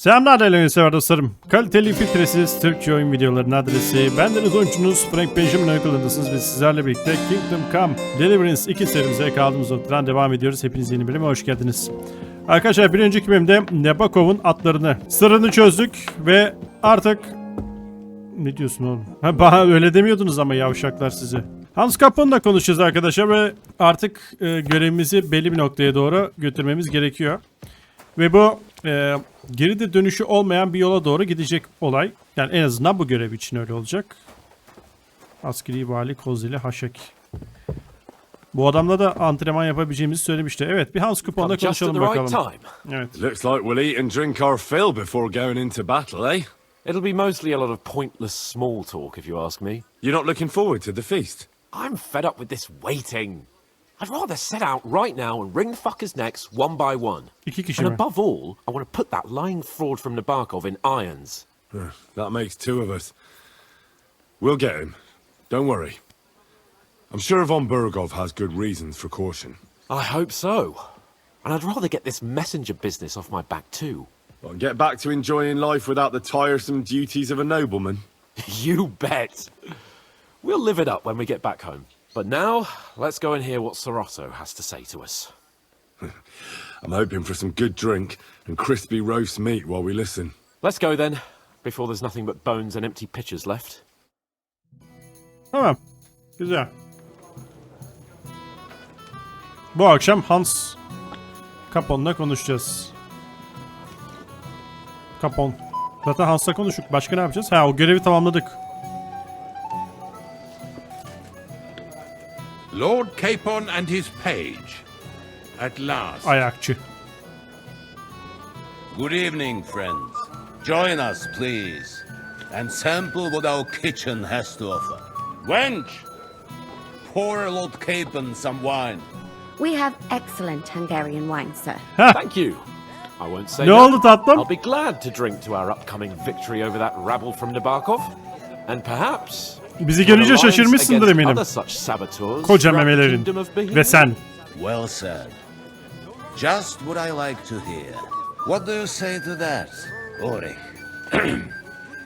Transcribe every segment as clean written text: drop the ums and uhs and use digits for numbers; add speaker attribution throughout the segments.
Speaker 1: Selamlar değerli oyunsever dostlarım. Kaliteli, filtresiz Türkçe oyun videolarının adresi. Bendeniz oyuncunuz Frenk Benjamin'in oyunundasınız ve sizlerle birlikte Kingdom Come Deliverance II serimize kaldığımız noktadan devam ediyoruz. Hepiniz yeni bölüme hoş geldiniz. Arkadaşlar bir önceki bölümde Nabokov'un atlarını, sırrını çözdük ve artık... Ne diyorsun oğlum? Bana öyle demiyordunuz ama yavşaklar sizi. Hans Capone'la konuşacağız arkadaşlar ve artık görevimizi belli bir noktaya doğru götürmemiz gerekiyor. Ve bu geride dönüşü olmayan bir yola doğru gidecek olay. Yani en azından bu görev için öyle olacak. Askeri vali Kozeli Haşek. Bu adamla da antrenman yapabileceğimizi söylemişti. Evet, bir Hans Capone'la konuşalım bakalım. Evet.
Speaker 2: Looks like we'll eat and drink our fill before going into battle, eh?
Speaker 3: It'll be mostly a lot of pointless small talk, if you ask me.
Speaker 2: You're not looking forward to the feast?
Speaker 3: I'm fed up with this waiting. I'd rather set out right now and wring the fuckers' necks one by one. And above all, I want to put that lying fraud from Nabokov in irons.
Speaker 2: That makes two of us. We'll get him. Don't worry. I'm sure Von Burgov has good reasons for caution.
Speaker 3: I hope so. And I'd rather get this messenger business off my back too.
Speaker 2: Well, get back to enjoying life without the tiresome duties of a nobleman.
Speaker 3: You bet. We'll live it up when we get back home. But now, let's go and hear what Sorotto has to say to us.
Speaker 2: I'm hoping for some good drink and crispy roast meat while we listen.
Speaker 3: Let's go then, before there's nothing but bones and empty pitchers left.
Speaker 1: Tamam. Güzel. Bu akşam Hans Capone'la konuşacağız. Capone. Zaten Hans'la konuştuk. Başka ne yapacağız? Ha, o görevi tamamladık.
Speaker 4: Lord Capon and his page. At last.
Speaker 1: Ayakçı.
Speaker 5: Good evening, friends. Join us, please, and sample what our kitchen has to offer. Wench, pour Lord Capon some wine.
Speaker 6: We have excellent Hungarian wine, sir.
Speaker 3: Thank you. I won't say
Speaker 1: Ne
Speaker 3: no.
Speaker 1: oldu tatlım?
Speaker 3: I'll be glad to drink to our upcoming victory over that rabble from Nabokov. And perhaps...
Speaker 1: Bizi görünce şaşırmışsındır eminim. Koca memelerin ve sen.
Speaker 5: Well said. Just what I like to hear. What do you say to that, Ulrich?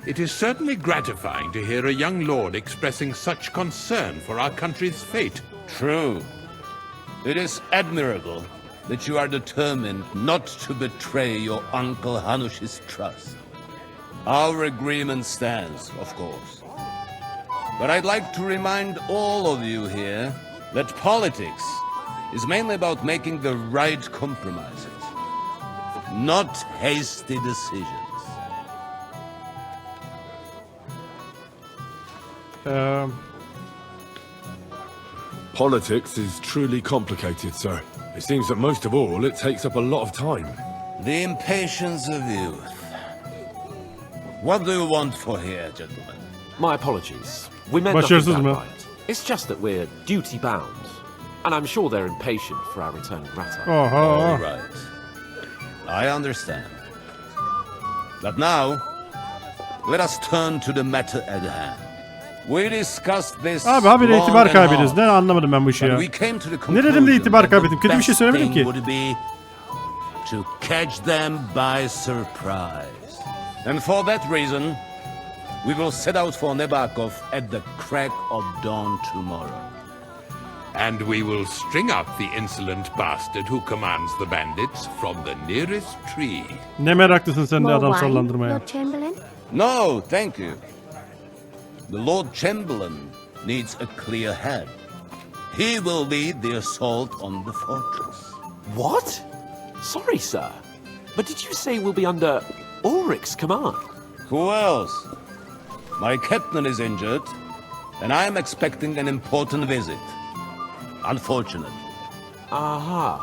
Speaker 4: It is certainly gratifying to hear a young lord expressing such concern for our country's fate.
Speaker 5: True. It is admirable that you are determined not to betray your Uncle Hanush's trust. Our agreement stands, of course. But I'd like to remind all of you here that politics is mainly about making the right compromises, not hasty decisions.
Speaker 2: Politics is truly complicated, sir. It seems that most of all, it takes up a lot of time.
Speaker 5: The impatience of youth. What do you want for here, gentlemen?
Speaker 3: My apologies. We meant nothing
Speaker 1: Başarısız
Speaker 3: bad
Speaker 1: mı?
Speaker 3: by it. It's just that we're duty-bound. And I'm sure they're impatient for our returning rat.
Speaker 5: All
Speaker 1: Oha.
Speaker 5: right. I understand. But now, let us turn to the matter at hand. We discussed this
Speaker 1: Abi habire
Speaker 5: long
Speaker 1: itibar
Speaker 5: and
Speaker 1: kaybediyoruz.
Speaker 5: hard,
Speaker 1: Ne anlamadım ben bu işi
Speaker 5: but
Speaker 1: ya.
Speaker 5: we came to the
Speaker 1: Ne dedim de
Speaker 5: conclusion
Speaker 1: itibar
Speaker 5: that the
Speaker 1: kaybettim? Kötü bir şey
Speaker 5: best
Speaker 1: söylemedim
Speaker 5: thing
Speaker 1: ki.
Speaker 5: would be to catch them by surprise. And for that reason, we will set out for Nabokov at the crack of dawn tomorrow.
Speaker 4: And we will string up the insolent bastard who commands the bandits from the nearest tree.
Speaker 1: Ne meraklısın sen de
Speaker 6: More
Speaker 1: adam
Speaker 6: wine,
Speaker 1: sallandırmaya.
Speaker 6: Lord Chamberlain?
Speaker 5: No, thank you. The Lord Chamberlain needs a clear head. He will lead the assault on the fortress.
Speaker 3: What? Sorry, sir. But did you say we'll be under Ulrich's command?
Speaker 5: Who else? My captain is injured, and I am expecting an important visit. Unfortunately.
Speaker 3: Aha.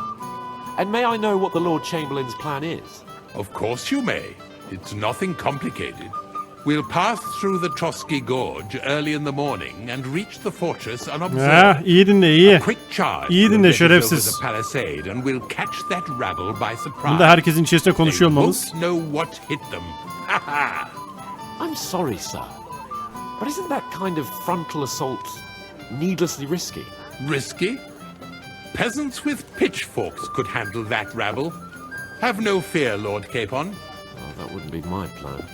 Speaker 3: And may I know what the Lord Chamberlain's plan is?
Speaker 4: Of course you may. It's nothing complicated. We'll pass through the Trotsky Gorge early in the morning and reach the fortress
Speaker 1: Ha,
Speaker 4: unobserved.
Speaker 1: iyi dinle iyi.
Speaker 4: A quick charge
Speaker 1: İyi
Speaker 4: will
Speaker 1: dinle
Speaker 4: get us over
Speaker 1: şerefsiz.
Speaker 4: the palisade and we'll catch that rabble by surprise.
Speaker 1: Bunu da herkesin içerisinde
Speaker 4: They
Speaker 1: konuşuyor olmamız.
Speaker 4: won't know what hit them. Ha ha!
Speaker 3: I'm sorry, sir. But isn't that kind of frontal assault needlessly risky?
Speaker 4: Risky? Peasants with pitchforks could handle that rabble. Have no fear, Lord Capon.
Speaker 3: that wouldn't be my plan.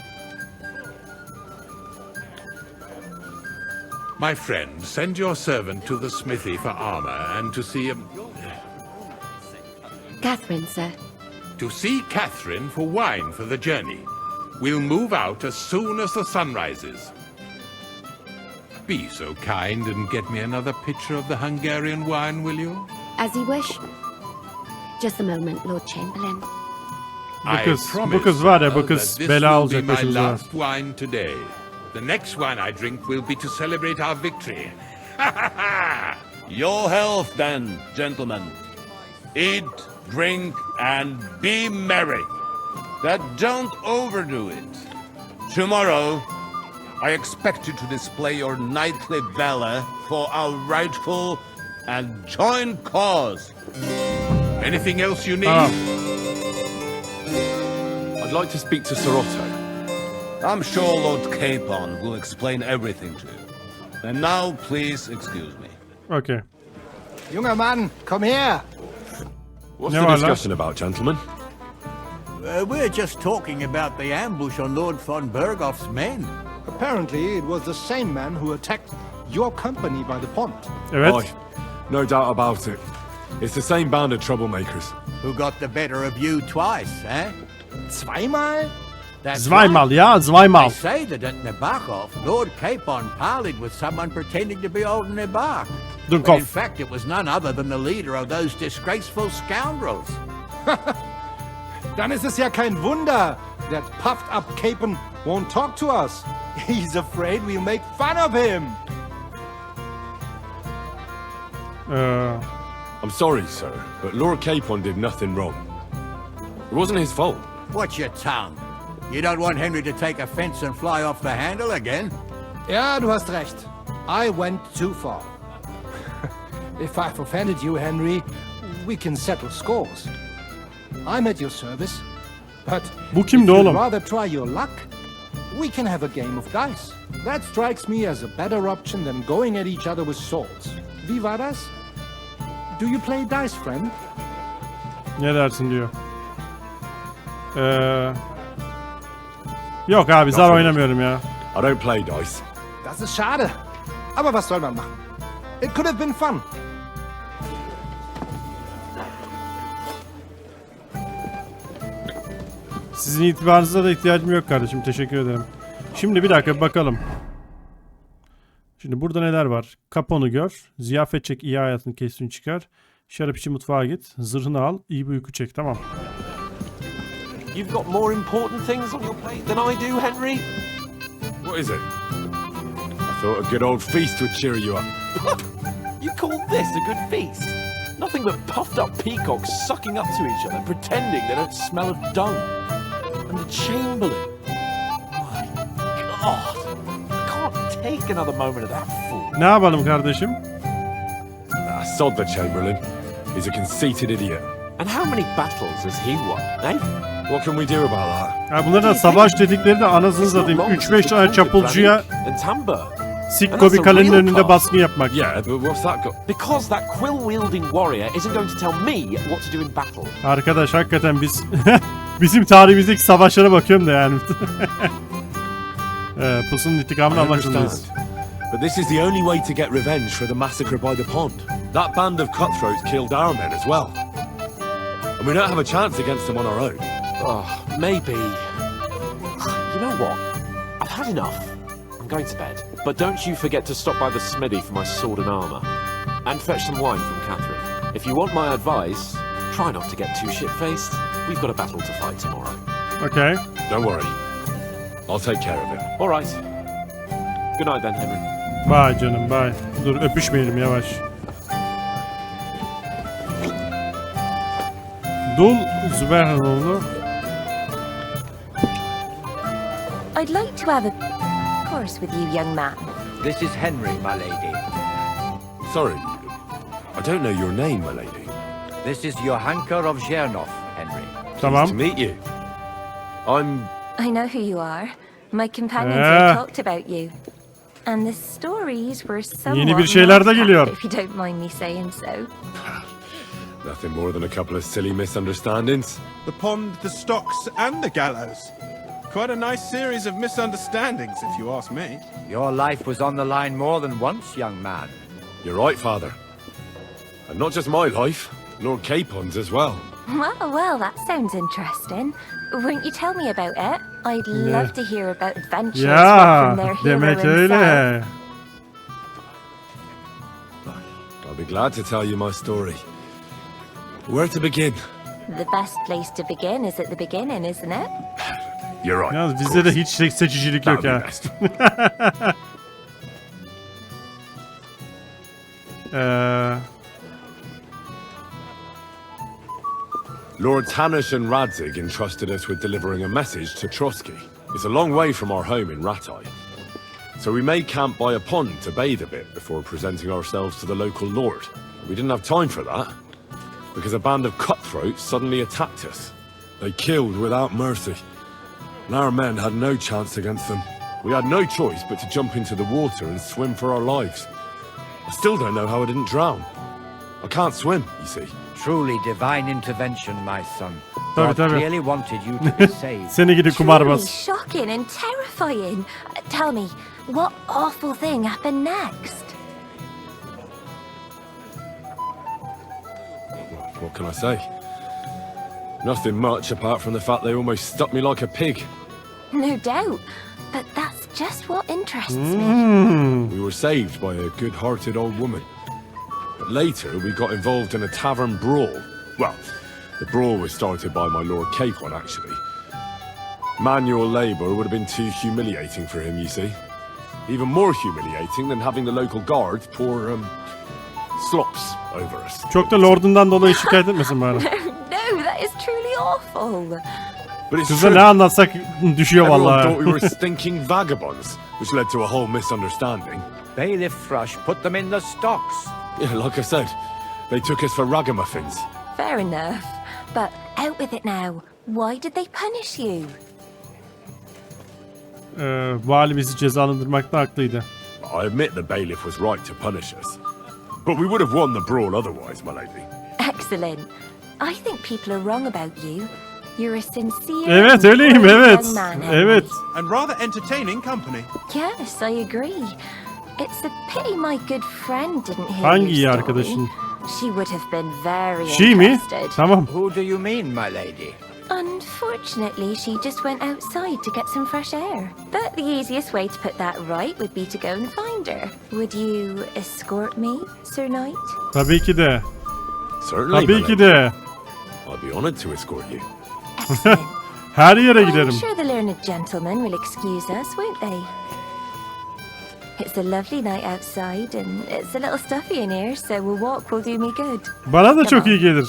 Speaker 4: My friend, send your servant to the smithy for armor and to see
Speaker 6: Catherine, sir.
Speaker 4: To see Catherine for wine for the journey. We'll move out as soon as the sun rises. Be so kind and get me another pitcher of the Hungarian wine, will you?
Speaker 6: As you wish. Just a moment, Lord Chamberlain.
Speaker 1: Bu kız var ya, bu kız bela olacak
Speaker 4: my
Speaker 1: başımıza.
Speaker 4: last wine today. The next wine I drink will be to celebrate our victory.
Speaker 5: Your health, then, gentlemen. Eat, drink, and be merry. But don't overdo it. Tomorrow, I expect you to display your knightly valor for our rightful and joint cause.
Speaker 4: Anything else you need?
Speaker 2: I'd like to speak to Sir Otto.
Speaker 5: I'm sure Lord Capon will explain everything to you. And now, please excuse me.
Speaker 1: Okay.
Speaker 7: Junger Mann, komm her!
Speaker 2: What's
Speaker 1: No,
Speaker 2: the
Speaker 1: I
Speaker 2: discussion about, gentlemen?
Speaker 8: We're just talking about the ambush on Lord von Berghoff's men.
Speaker 7: Apparently, it was the same man who attacked your company by the pond.
Speaker 1: Evet.
Speaker 2: Aye, no doubt about it. It's the same band of troublemakers.
Speaker 8: Who got the better of you twice, eh?
Speaker 7: Zweimal?
Speaker 8: That's
Speaker 1: Zweimal,
Speaker 8: right.
Speaker 1: ja, zweimal.
Speaker 8: They say that at Nebakov, Lord Capon parleyed with someone pretending to be old Nebak. But
Speaker 1: Dunkov.
Speaker 8: in fact, it was none other than the leader of those disgraceful scoundrels.
Speaker 7: Dann ist es ja kein Wunder that puffed-up Capon won't talk to us. He's afraid we'll make fun of him.
Speaker 2: I'm sorry, sir, but Lord Capon did nothing wrong. It wasn't his fault.
Speaker 8: Watch your tongue. You don't want Henry to take offense and fly off the handle again?
Speaker 7: Ja, du hast recht. I went too far. If I've offended you, Henry, we can settle scores. I'm at your service. But
Speaker 1: Bu
Speaker 7: if
Speaker 1: kimdi
Speaker 7: you'd
Speaker 1: oğlum?
Speaker 7: rather try your luck, we can have a game of dice. That strikes me as a better option than going at each other with swords. Wie war das? Do you play dice, friend?
Speaker 1: Ne dersin diyor. Yok abi, zar oynamıyorum ya.
Speaker 2: I don't play dice.
Speaker 7: Das ist schade. Aber was soll man machen? It could have been fun.
Speaker 1: Sizin itibarınıza da ihtiyacım yok kardeşim. Teşekkür ederim. Şimdi bir dakika bakalım. Şimdi burada neler var? Kaponu gör. Ziyafet çek, iyi hayatını kesin çıkar. Şarap için mutfağa git. Zırhını al. İyi bir uyku çek. Tamam.
Speaker 3: You've got more important things on your plate than I do, Henry?
Speaker 2: What is it? I thought a good old feast would cheer you up.
Speaker 3: You call this a good feast? Nothing but puffed up peacocks sucking up to each other, pretending they don't smell of dung. And the Chamberlain. My God. I can't take another moment of that fool.
Speaker 1: Ne yapalım kardeşim?
Speaker 2: Sod the Chamberlain. He's a conceited idiot.
Speaker 3: And how many battles has he won, eh?
Speaker 2: What can we do about that?
Speaker 1: Ya bunların da savaş dedikleri de anasını satayım. 3-5 tane çapulcuya Sikko bir kalenin önünde baskın yapmak.
Speaker 2: Yeah, but what's that got?
Speaker 3: Because that quill-wielding warrior isn't going to tell me what to do in battle.
Speaker 1: Arkadaş hakikaten biz bizim tarihimizdeki savaşlara bakıyorum da yani. PUSU'nun intikamını almak zorundayız.
Speaker 2: But this is the only way to get revenge for the massacre by the pond. That band of cutthroats killed our men as well. And we don't have a chance against them on our own.
Speaker 3: Oh, maybe. You know what? I've had enough. I'm going to bed. But don't you forget to stop by the smithy for my sword and armor. And fetch some wine from Catherine. If you want my advice, try not to get too shit-faced. We've got a battle to fight tomorrow.
Speaker 1: Okay.
Speaker 2: Don't worry. I'll take care of it.
Speaker 3: All right. Good night then, Henry.
Speaker 1: Bye canım, bye. Dur öpüşmeyelim, yavaş. Dul Zübeyhanoğlu.
Speaker 9: I'd like to have a course with you, young man.
Speaker 10: This is Henry, my lady.
Speaker 2: Sorry, I don't know your name, my lady.
Speaker 10: This is Johanka of Zhernov, Henry.
Speaker 1: Tamam.
Speaker 2: Nice to meet you.
Speaker 9: I know who you are. My companions have talked about you. And the stories were somewhat
Speaker 1: Yeni bir şeyler de geliyor.
Speaker 9: if you don't mind me saying so.
Speaker 2: Nothing more than a couple of silly misunderstandings.
Speaker 11: The pond, the stocks, and the gallows. Quite a nice series of misunderstandings, if you ask me.
Speaker 10: Your life was on the line more than once, young man.
Speaker 2: You're right, Father. And not just my life, Lord Capon's as well.
Speaker 9: Well, that sounds interesting. Won't you tell me about it? I'd love to hear about adventures from their
Speaker 1: Ya
Speaker 9: hero
Speaker 1: demek
Speaker 9: himself.
Speaker 1: öyle.
Speaker 2: I'll be glad to tell you my story. Where to begin?
Speaker 9: The best place to begin is at the beginning, isn't it?
Speaker 2: You're right.
Speaker 1: Yalnız
Speaker 2: of
Speaker 1: bizde de
Speaker 2: course.
Speaker 1: hiç seçicilik
Speaker 2: That
Speaker 1: yok
Speaker 2: would be
Speaker 1: ya.
Speaker 2: best. Lords Hanush and Radzig entrusted us with delivering a message to Trotsky. It's a long way from our home in Ratai. So we made camp by a pond to bathe a bit before presenting ourselves to the local lord. We didn't have time for that, because a band of cutthroats suddenly attacked us. They killed without mercy, and our men had no chance against them. We had no choice but to jump into the water and swim for our lives. I still don't know how I didn't drown. I can't swim, you see.
Speaker 10: Truly divine intervention, my son.
Speaker 1: Tabii,
Speaker 10: God
Speaker 1: tabii.
Speaker 10: clearly wanted you to be saved.
Speaker 1: Seni gidi
Speaker 9: Truly
Speaker 1: kumarbaz.
Speaker 9: shocking and terrifying. Tell me, what awful thing happened next?
Speaker 2: What can I say? Nothing much apart from the fact they almost stuck me like a pig.
Speaker 9: No doubt, but that's just what interests me.
Speaker 2: We were saved by a good-hearted old woman. But later, we got involved in a tavern brawl. Well, the brawl was started by my Lord Capon, actually. Manual labour would have been too humiliating for him, you see. Even more humiliating than having the local guards pour, slops over us.
Speaker 1: Çok da lordundan dolayı şikayet etmesin bari.
Speaker 9: No, that is truly awful.
Speaker 2: But it's
Speaker 1: Kıza
Speaker 2: true.
Speaker 1: ne anlatsak düşüyor
Speaker 2: Everyone
Speaker 1: vallahi.
Speaker 2: thought we were stinking vagabonds, which led to a whole misunderstanding.
Speaker 10: Bailiff Thrush put them in the stocks.
Speaker 2: Yeah, like I said, they took us for ragamuffins.
Speaker 9: Fair enough. But out with it now. Why did they punish you?
Speaker 1: Vali bizi cezalandırmakta haklıydı.
Speaker 2: I admit the bailiff was right to punish us. But we would have won the brawl otherwise, my lady.
Speaker 9: Excellent. I think people are wrong about you. You're a sincere
Speaker 1: Evet
Speaker 9: and
Speaker 1: öyleyim
Speaker 9: brave
Speaker 1: evet.
Speaker 9: young man, Henry.
Speaker 1: Evet.
Speaker 11: And rather entertaining company.
Speaker 9: Yes, I agree. It's a pity my good friend didn't hear
Speaker 1: Hangi
Speaker 9: your
Speaker 1: iyi
Speaker 9: story.
Speaker 1: arkadaşın?
Speaker 9: She would have been very
Speaker 1: She mi?
Speaker 9: interested.
Speaker 1: Tamam.
Speaker 10: Who do you mean, my lady?
Speaker 9: Unfortunately, she just went outside to get some fresh air. But the easiest way to put that right would be to go and find her. Would you escort me, Sir Knight?
Speaker 1: Tabii ki de.
Speaker 2: Certainly, my
Speaker 1: Tabii ki
Speaker 2: lady.
Speaker 1: de.
Speaker 2: I'd be honoured to escort you.
Speaker 9: Excellent.
Speaker 1: Her yere
Speaker 9: I'm
Speaker 1: giderim.
Speaker 9: sure the learned gentlemen will excuse us, won't they? It's a lovely night outside, and it's a little stuffy in here, so a walk will do me good.
Speaker 1: Bana da çok iyi gelir.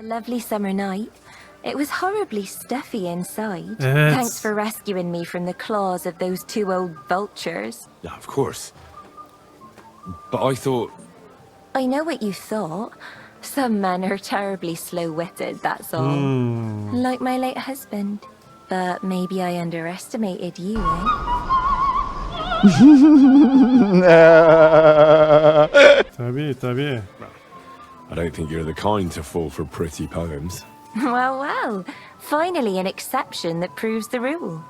Speaker 9: A lovely summer night. It was horribly stuffy inside.
Speaker 1: Evet.
Speaker 9: Thanks for rescuing me from the claws of those two old vultures.
Speaker 2: Yeah, of course. But I thought...
Speaker 9: I know what you thought. Some men are terribly slow-witted, that's all. Like my late husband. But maybe I underestimated you, eh?
Speaker 1: Tabii tabii.
Speaker 2: I don't think you're the kind to fall for pretty poems.
Speaker 9: Well. Finally an exception that proves the rule.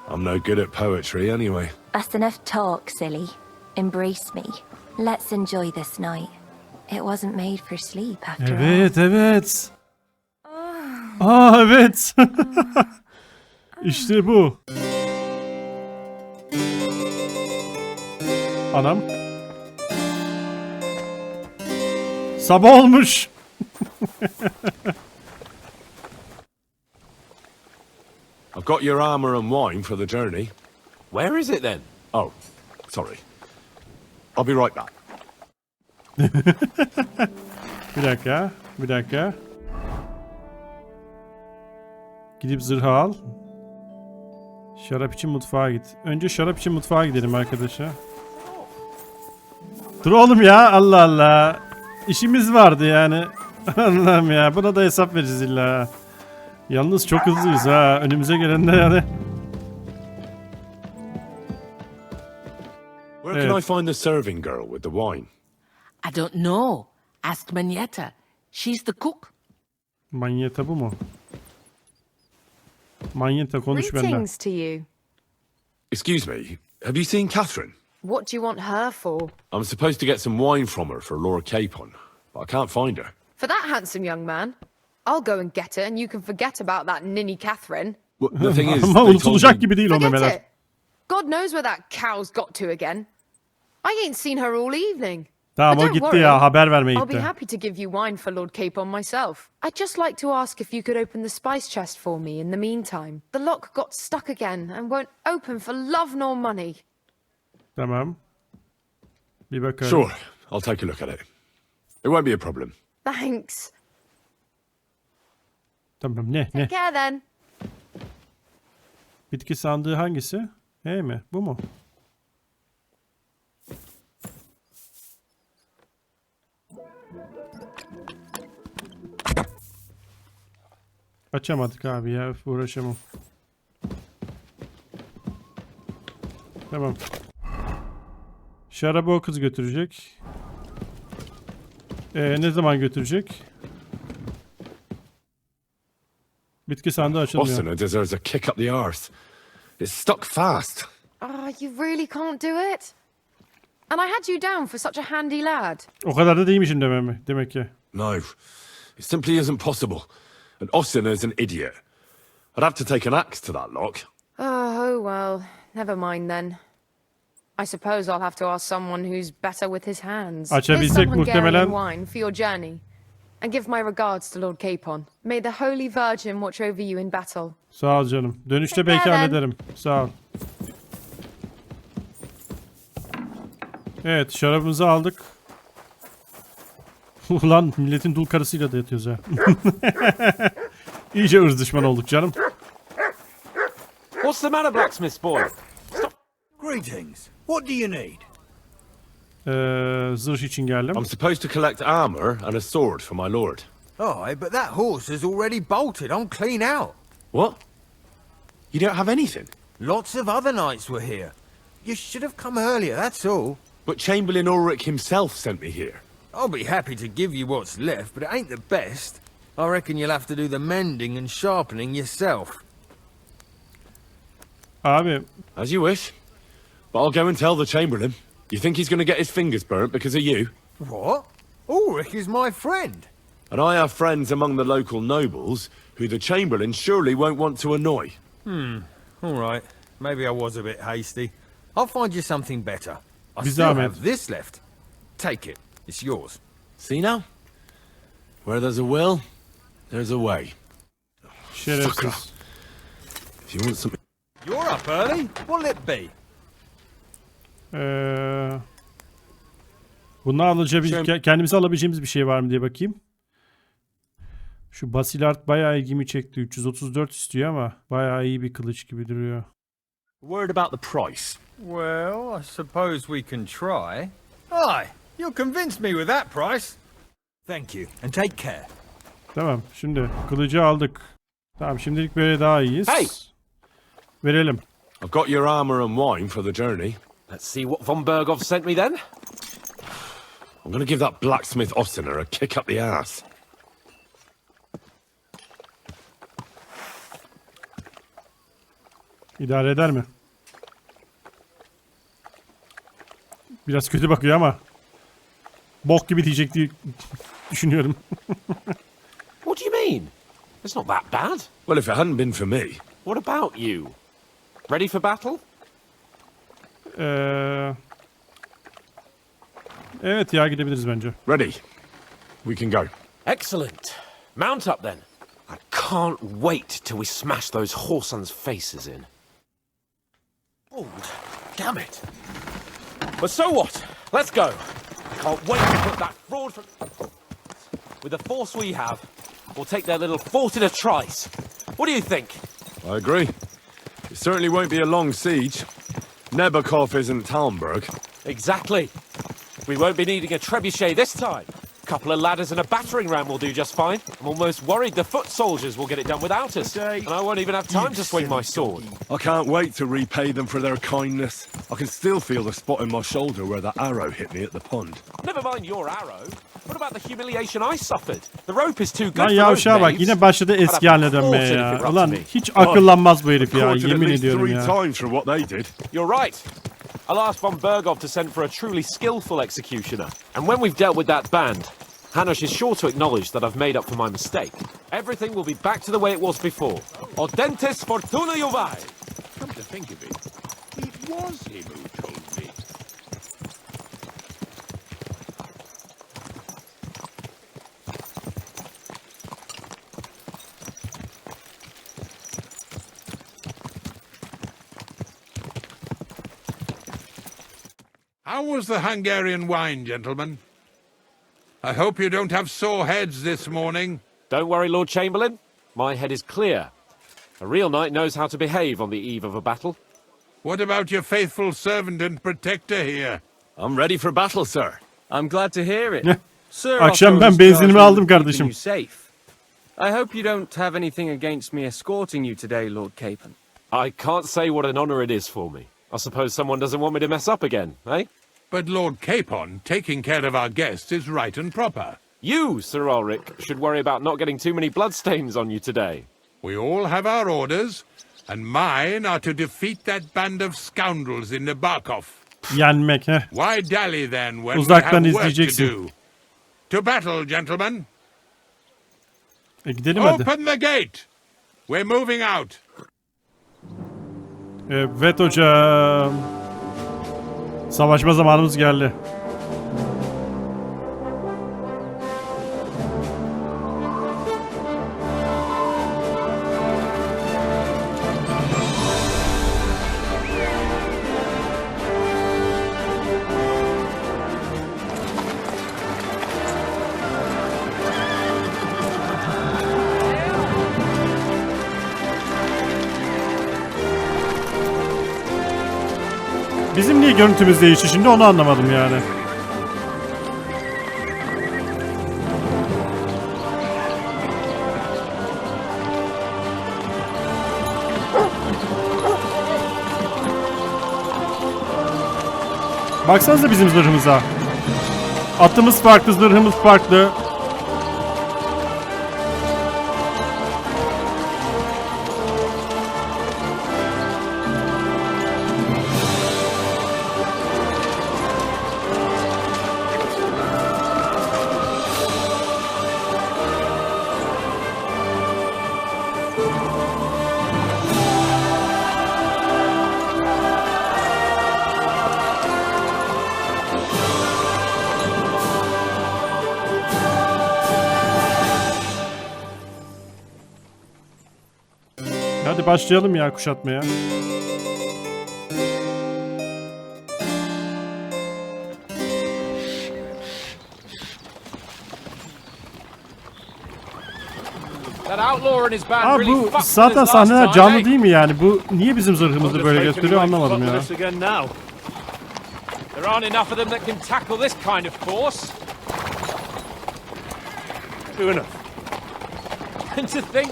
Speaker 2: I'm no good at poetry anyway.
Speaker 9: That's enough talk, silly. Embrace me. Let's enjoy this night. It wasn't made for sleep after all.
Speaker 1: Evet evet. Aa evet. İşte bu. Anam. Sabah olmuş.
Speaker 2: I've got your armour and wine for the journey.
Speaker 3: Where is it then?
Speaker 2: Oh, sorry. I'll be right back.
Speaker 1: Bir dakika. Bir dakika. Gidip zırhı al. Şarap için mutfağa git. Önce şarap için mutfağa gidelim arkadaşlar. Dur oğlum ya. Allah Allah. İşimiz vardı yani. Allah'ım ya. Buna da hesap vereceğiz illa. Yalnız çok hızlıyız ha. Önümüze gelen de yani.
Speaker 2: Where can I find the serving girl with the wine?
Speaker 12: I don't know. Ask Manietta. She's the cook.
Speaker 1: Manyeta bu mu? Manyeta konuş benimle.
Speaker 13: Greetings to you.
Speaker 2: Excuse me, have you seen Catherine?
Speaker 13: What do you want her for?
Speaker 2: I'm supposed to get some wine from her for Lord Capon, but I can't find her.
Speaker 13: For that handsome young man? I'll go and get it and you can forget about that ninny Catherine.
Speaker 2: Well, the thing is,
Speaker 1: Ama
Speaker 2: they told
Speaker 1: unutulacak
Speaker 2: me...
Speaker 1: gibi değil o
Speaker 13: Forget
Speaker 1: memeler.
Speaker 13: it. God knows where that cow's got to again. I ain't seen her all evening.
Speaker 1: Tamam
Speaker 13: But
Speaker 1: o
Speaker 13: don't
Speaker 1: gitti
Speaker 13: worry,
Speaker 1: ya, haber vermeye
Speaker 13: I'll be
Speaker 1: gitti.
Speaker 13: happy to give you wine for Lord Capon myself. I'd just like to ask if you could open the spice chest for me in the meantime. The lock got stuck again and won't open for love nor money.
Speaker 1: Tamam. Bir bakalım.
Speaker 2: Sure, I'll take a look at it. It won't be a problem.
Speaker 13: Thanks.
Speaker 1: Tamam ne?
Speaker 13: Take care then.
Speaker 1: Bitki sandığı hangisi? E mi? Bu mu? Açamadık abi ya. Uğraşamam. Tamam. Şarabı o kız götürecek. Ne zaman götürecek? Bitki sandığı açılmıyor.
Speaker 2: Osina deserves a kick up the arse. It's stuck fast.
Speaker 13: You really can't do it? And I had you down for such a handy lad.
Speaker 1: O kadar da değilmişim demek ki.
Speaker 2: No, it simply isn't possible. And Osina's an idiot. I'd have to take an axe to that lock.
Speaker 13: Oh, well, never mind then. I suppose I'll have to ask someone who's better with his hands. Here's
Speaker 1: Açabilsek
Speaker 13: some
Speaker 1: muhtemelen.
Speaker 13: Hungarian wine for your journey. And give my regards to Lord Capon. May the Holy Virgin watch over you in battle.
Speaker 1: Sağ ol canım. Dönüşte belki
Speaker 13: Neden?
Speaker 1: hallederim. Sağ ol. Evet, şarabımızı aldık. Ulan milletin dul karısıyla da yatıyoruz ha. İyice ırz düşman olduk canım.
Speaker 3: What's the matter, blacksmith boy?
Speaker 10: Greetings. What do you need?
Speaker 1: Zırh için geldim.
Speaker 2: I'm supposed to collect armor and a sword for my lord.
Speaker 10: Aye, but that horse has already bolted. I'm clean out.
Speaker 2: What? You don't have anything?
Speaker 10: Lots of other knights were here. You should have come earlier, that's all.
Speaker 2: But Chamberlain Ulrich himself sent me here.
Speaker 10: I'll be happy to give you what's left, but it ain't the best. I reckon you'll have to do the mending and sharpening yourself.
Speaker 1: Abi.
Speaker 2: As you wish. But I'll go and tell the Chamberlain. You think he's going to get his fingers burnt because of you?
Speaker 10: What? Ulrich is my friend.
Speaker 2: And I have friends among the local nobles who the Chamberlain surely won't want to annoy.
Speaker 10: All right. Maybe I was a bit hasty. I'll find you something better. I
Speaker 1: Bir
Speaker 10: still
Speaker 1: zahmet.
Speaker 10: have this left. Take it. It's yours.
Speaker 2: See now? Where there's a will, there's a way.
Speaker 1: Şerefsiz.
Speaker 2: If you want something...
Speaker 10: You're up early. What'll it be?
Speaker 1: Bunu kendimize alabileceğimiz bir şey var mı diye bakayım. Şu Basilart bayağı ilgimi çekti. 334 istiyor ama bayağı iyi bir kılıç gibi duruyor.
Speaker 2: Word about the price.
Speaker 10: Well, I suppose we can try. Aye, you'll convince me with that price. Thank you, and take care.
Speaker 1: Tamam, şimdi kılıcı aldık. Tamam, şimdilik böyle daha iyiyiz.
Speaker 3: Hey!
Speaker 1: Verelim.
Speaker 2: I've got your armor and wine for the journey.
Speaker 3: Let's see what von Bergov sent me then.
Speaker 2: I'm going to give that blacksmith Osiner a kick up the ass.
Speaker 1: İdare eder mi? Biraz kötü bakıyor ama bok gibi diyecek diye düşünüyorum.
Speaker 3: What do you mean? It's not that bad.
Speaker 2: Well, if it hadn't been for me...
Speaker 3: What about you? Ready for battle?
Speaker 1: Evet ya, gidebiliriz bence.
Speaker 2: Ready. We can go.
Speaker 3: Excellent. Mount up then. I can't wait till we smash those whoresons' faces in. Oh, damn it. But so what? Let's go. I can't wait to put that fraud from... With the force we have, we'll take their little fort in a trice. What do you think?
Speaker 2: I agree. It certainly won't be a long siege. Nebakov isn't Talmberg.
Speaker 3: Exactly. We won't be needing a trebuchet this time. couple of ladders and a battering ram will do just fine. I'm almost worried the foot soldiers will get it done without us. And I won't even have time to swing my sword.
Speaker 2: I can't wait to repay them for their kindness. I can still feel the spot in my shoulder where that arrow hit me at the pond.
Speaker 3: Never mind your arrow. What about the humiliation I suffered? The rope is too good
Speaker 1: Lan
Speaker 3: for
Speaker 1: yavşağa
Speaker 3: those
Speaker 1: bak,
Speaker 3: knaves.
Speaker 1: yine başladı eski haline dönmeye ya. Ulan hiç akıllanmaz bu herif ya,
Speaker 2: Quartered at
Speaker 1: yemin
Speaker 2: least
Speaker 1: ediyorum
Speaker 2: 3
Speaker 1: ya.
Speaker 2: times for what they did.
Speaker 3: You're right. I'll ask von Bergov to send for a truly skillful executioner. And when we've dealt with that band, Hanush is sure to acknowledge that I've made up for my mistake. Everything will be back to the way it was before. Audentes fortuna juvae.
Speaker 4: Come to think of it, it was him who told me. How was the Hungarian wine, gentlemen? I hope you don't have sore heads this morning.
Speaker 3: Don't worry, Lord Chamberlain. My head is clear. A real knight knows how to behave on the eve of a battle.
Speaker 4: What about your faithful servant and protector here?
Speaker 14: I'm ready for battle, sir. I'm glad to hear it. Sir,
Speaker 1: Akşam ben benzinimi aldım kardeşim.
Speaker 14: Safe. I hope you don't have anything against me escorting you today, Lord Capon.
Speaker 3: I can't say what an honor it is for me. I suppose someone doesn't want me to mess up again, eh?
Speaker 4: But Lord Capon, taking care of our guests is right and proper.
Speaker 3: You, Sir Ulrich, should worry about not getting too many bloodstains on you today.
Speaker 4: We all have our orders, and mine are to defeat that band of scoundrels in Nabokov.
Speaker 1: Yenmek he.
Speaker 4: Why dally then when
Speaker 1: Uzaktan
Speaker 4: we have work to
Speaker 1: izleyeceksin.
Speaker 4: do? To battle, gentlemen.
Speaker 1: Gidelim hadi.
Speaker 4: Open the gate. We're moving out.
Speaker 1: Evet hocam. Savaşma zamanımız geldi. Bizim niye görüntümüz değişti şimdi onu anlamadım yani. Baksanıza bizim zırhımıza. Atımız farklı, zırhımız farklı. Hadi başlayalım ya kuşatmaya. Aa, bu zaten sahneler canlı değil mi yani? Bu niye bizim zırhımızı böyle gösteriyor anlamadım ya.
Speaker 3: There aren't enough of them that can tackle this kind of force.
Speaker 2: True enough.
Speaker 3: And to think,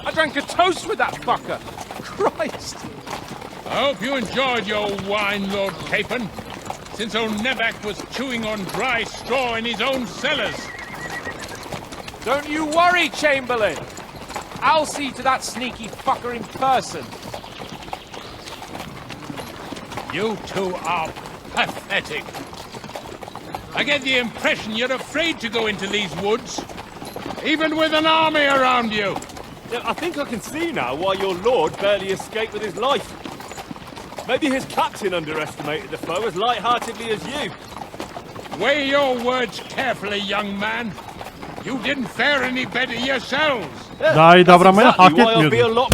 Speaker 3: I drank a toast with that fucker. Christ.
Speaker 4: I hope you enjoyed your wine, Lord Capon, since old Nevak was chewing on dry straw in his own cellars.
Speaker 3: Don't you worry, Chamberlain. I'll see to that sneaky fucker in person.
Speaker 4: You two are pathetic. I get the impression you're afraid to go into these woods, even with an army around you.
Speaker 15: I think I can see now why your lord barely escaped with his life. Maybe his captain underestimated the foe as light-heartedly as you.
Speaker 4: Weigh your words carefully, young man. You didn't fare any better yourselves.
Speaker 1: Daha iyi davranmayı hak etmiyordun.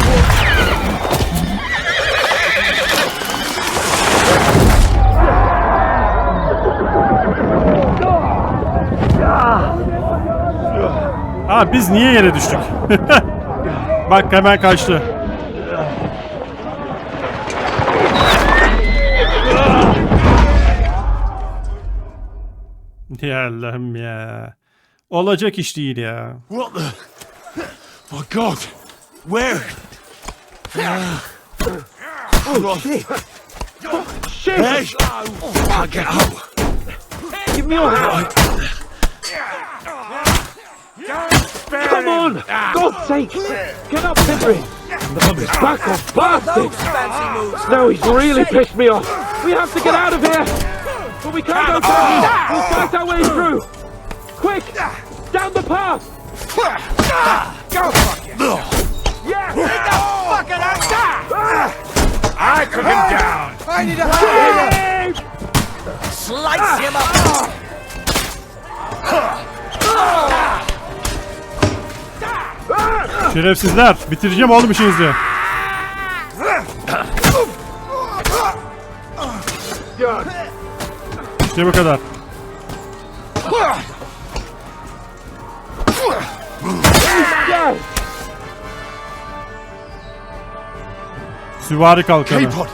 Speaker 1: Aa, biz niye yere düştük? Bak hemen kaçtı. Ya Allah'ım ya. Olacak iş değil ya.
Speaker 2: What the? My God! Where?
Speaker 15: Oh shit! Shit!
Speaker 2: Hey! Can't get out.
Speaker 15: Give me your hand! Come on! God's sake! Get up, Henry! Back off, bastard! Now he's really pissed me off. We have to get out of here! But we can't go fast! We'll fight our way through! Quick! Down the path!
Speaker 7: Go fuck it!
Speaker 15: Yeah!
Speaker 7: Take the fucking attack!
Speaker 15: I took him down!
Speaker 7: I need a hand!
Speaker 15: Slice him up!
Speaker 1: Şerefsizler. Bitireceğim oğlum işinizi. İşte bu kadar. Süvari kalkanı.
Speaker 2: K-Pod,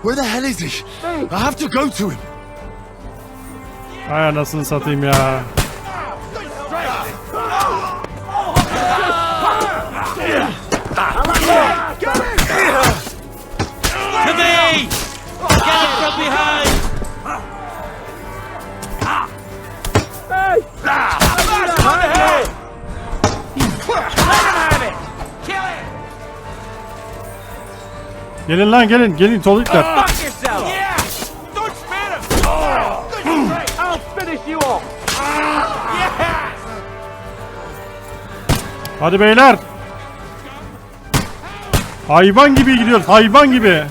Speaker 2: where the hell is he? I have to go to him.
Speaker 1: Ay anasını satayım ya.
Speaker 15: To me! Get him from behind! Hey! On the head! Let him have it! Kill him!
Speaker 1: Gelin lan gelin. Gelin tolikler.
Speaker 15: Fuck yourself! Yeah! Don't spare him! I'll finish you off! Yes!
Speaker 1: Hadi beyler. Hayvan gibi gidiyoruz. Hayvan gibi.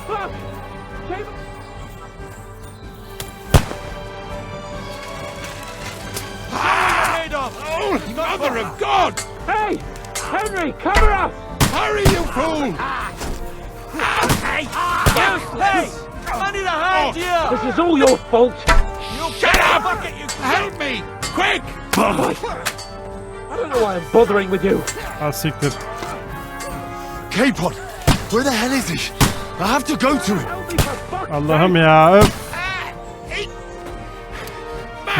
Speaker 4: Mother of God!
Speaker 15: Hey! Henry, cover us!
Speaker 4: Hurry, you fool!
Speaker 15: Hey! Hey! I need a hand here! This is all your fault!
Speaker 4: Shut up! Help me! Quick!
Speaker 15: I don't know why I'm bothering with you.
Speaker 1: Ha siktir.
Speaker 2: K-Pod, where the hell is he? I have to go to him.
Speaker 1: Allah'ım ya. Öf.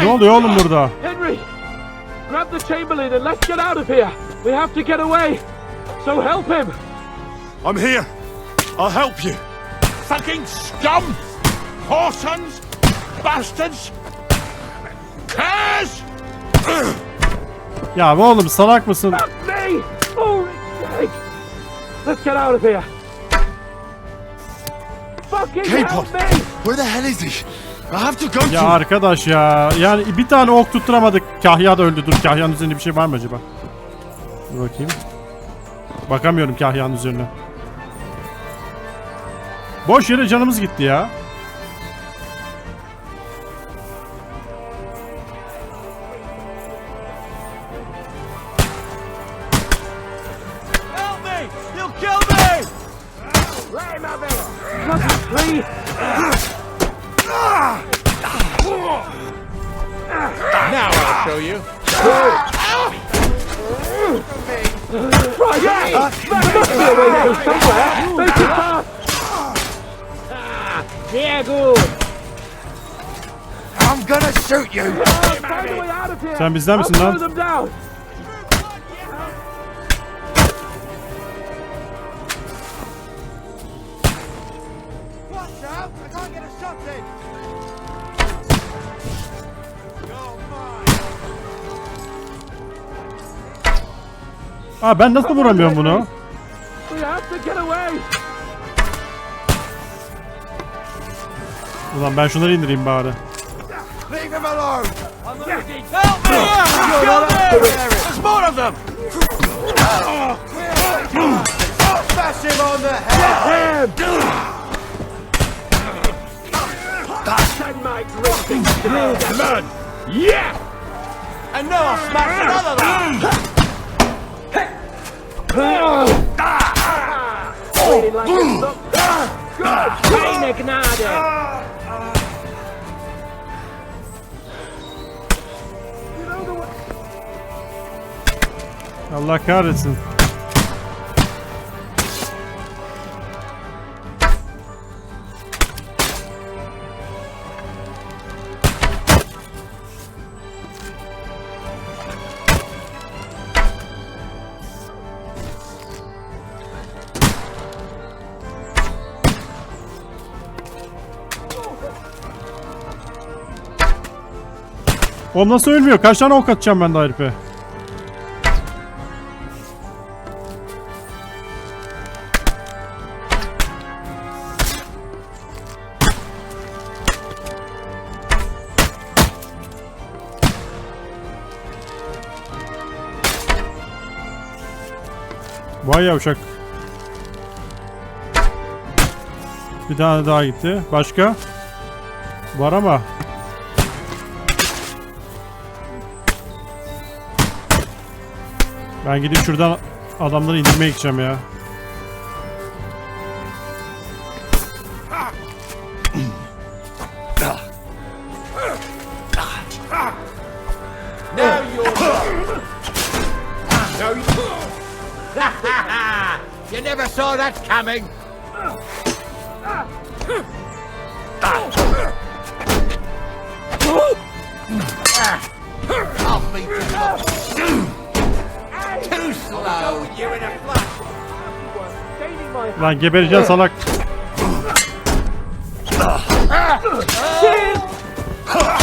Speaker 1: Ne oluyor oğlum burada?
Speaker 15: Henry! Grab the Chamberlain and let's get out of here! We have to get away! So help him!
Speaker 2: I'm here. I'll help you.
Speaker 4: Fucking scum! Whoresons! Bastards! Curs!
Speaker 1: Ya oğlum salak mısın?
Speaker 15: Help me! Oh, sake! Let's get out of here! Fucking
Speaker 2: K-Pod,
Speaker 15: help me!
Speaker 2: where the hell is he? I have to go to
Speaker 1: Ya
Speaker 2: him.
Speaker 1: arkadaş ya. Yani bir tane ok tutturamadık. Kahya da öldü. Dur Kahya'nın üzerinde bir şey var mı acaba? Dur bakayım. Bakamıyorum Kahya'nın üzerine. Boş yere canımız gitti ya.
Speaker 15: Help me! You'll kill me! Let him have it! Please!
Speaker 4: Now I'll show you.
Speaker 15: Right, yeah! There must be a way through somewhere! Make it fast! Yeah, good!
Speaker 7: I'm gonna shoot you!
Speaker 15: Find a way out of here!
Speaker 1: Sen bizden misin
Speaker 15: I'll
Speaker 1: lan?
Speaker 15: slow them down!
Speaker 7: Watch out! I can't get a shot in!
Speaker 1: Aa ben nasıl vuramıyorum bunu?
Speaker 15: We have to get away!
Speaker 1: Ulan ben şunları indireyim bari.
Speaker 7: Leave him alone!
Speaker 15: Help me! Kill me! There's more of them!
Speaker 7: Bash him on the head!
Speaker 15: Send my drinking through the blood! Yeah! And now I'll smash another one! Bleeding like a look. Good! Keine Gnade!
Speaker 1: Allah kahretsin. O nasıl ölmüyor? Kaç tane ok atacağım ben de herife? Vay yavşak. Bir tane daha gitti. Başka? Var ama. Ben gidip şuradan adamları indirmeye gideceğim ya.
Speaker 8: You never saw that coming. Too slow. You're in a flash.
Speaker 1: Lan gebereceksin salak.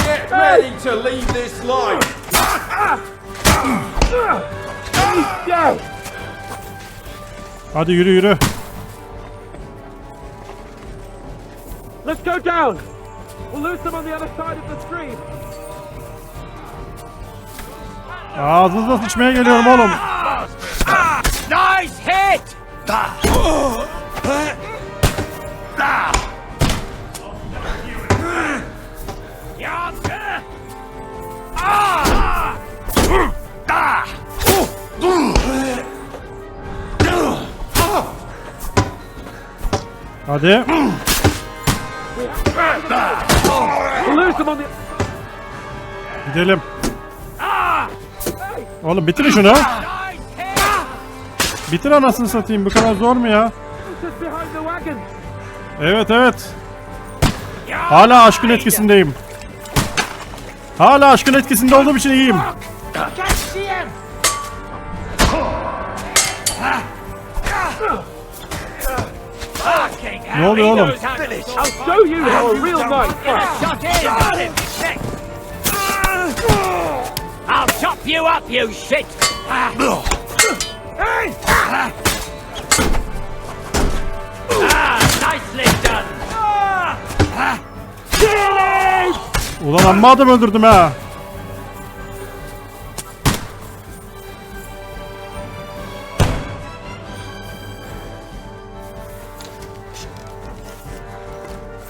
Speaker 14: Get ready to leave this life.
Speaker 1: Hadi yürü yürü.
Speaker 15: Let's go down. We'll lose them on the other side of the stream.
Speaker 1: Ağzınıza sıçmaya geliyorum oğlum.
Speaker 8: Nice hit.
Speaker 1: Hadi. Gidelim. Oğlum bitirin şunu. Bitir anasını satayım. Bu kadar zor mu ya? Evet evet. Hala aşkın etkisindeyim. Hala aşkın etkisinde olduğum için iyiyim. Ne oluyor oğlum?
Speaker 8: I'll chop you up, you shit! Nicely done!
Speaker 1: Ulan amma adam öldürdüm ha.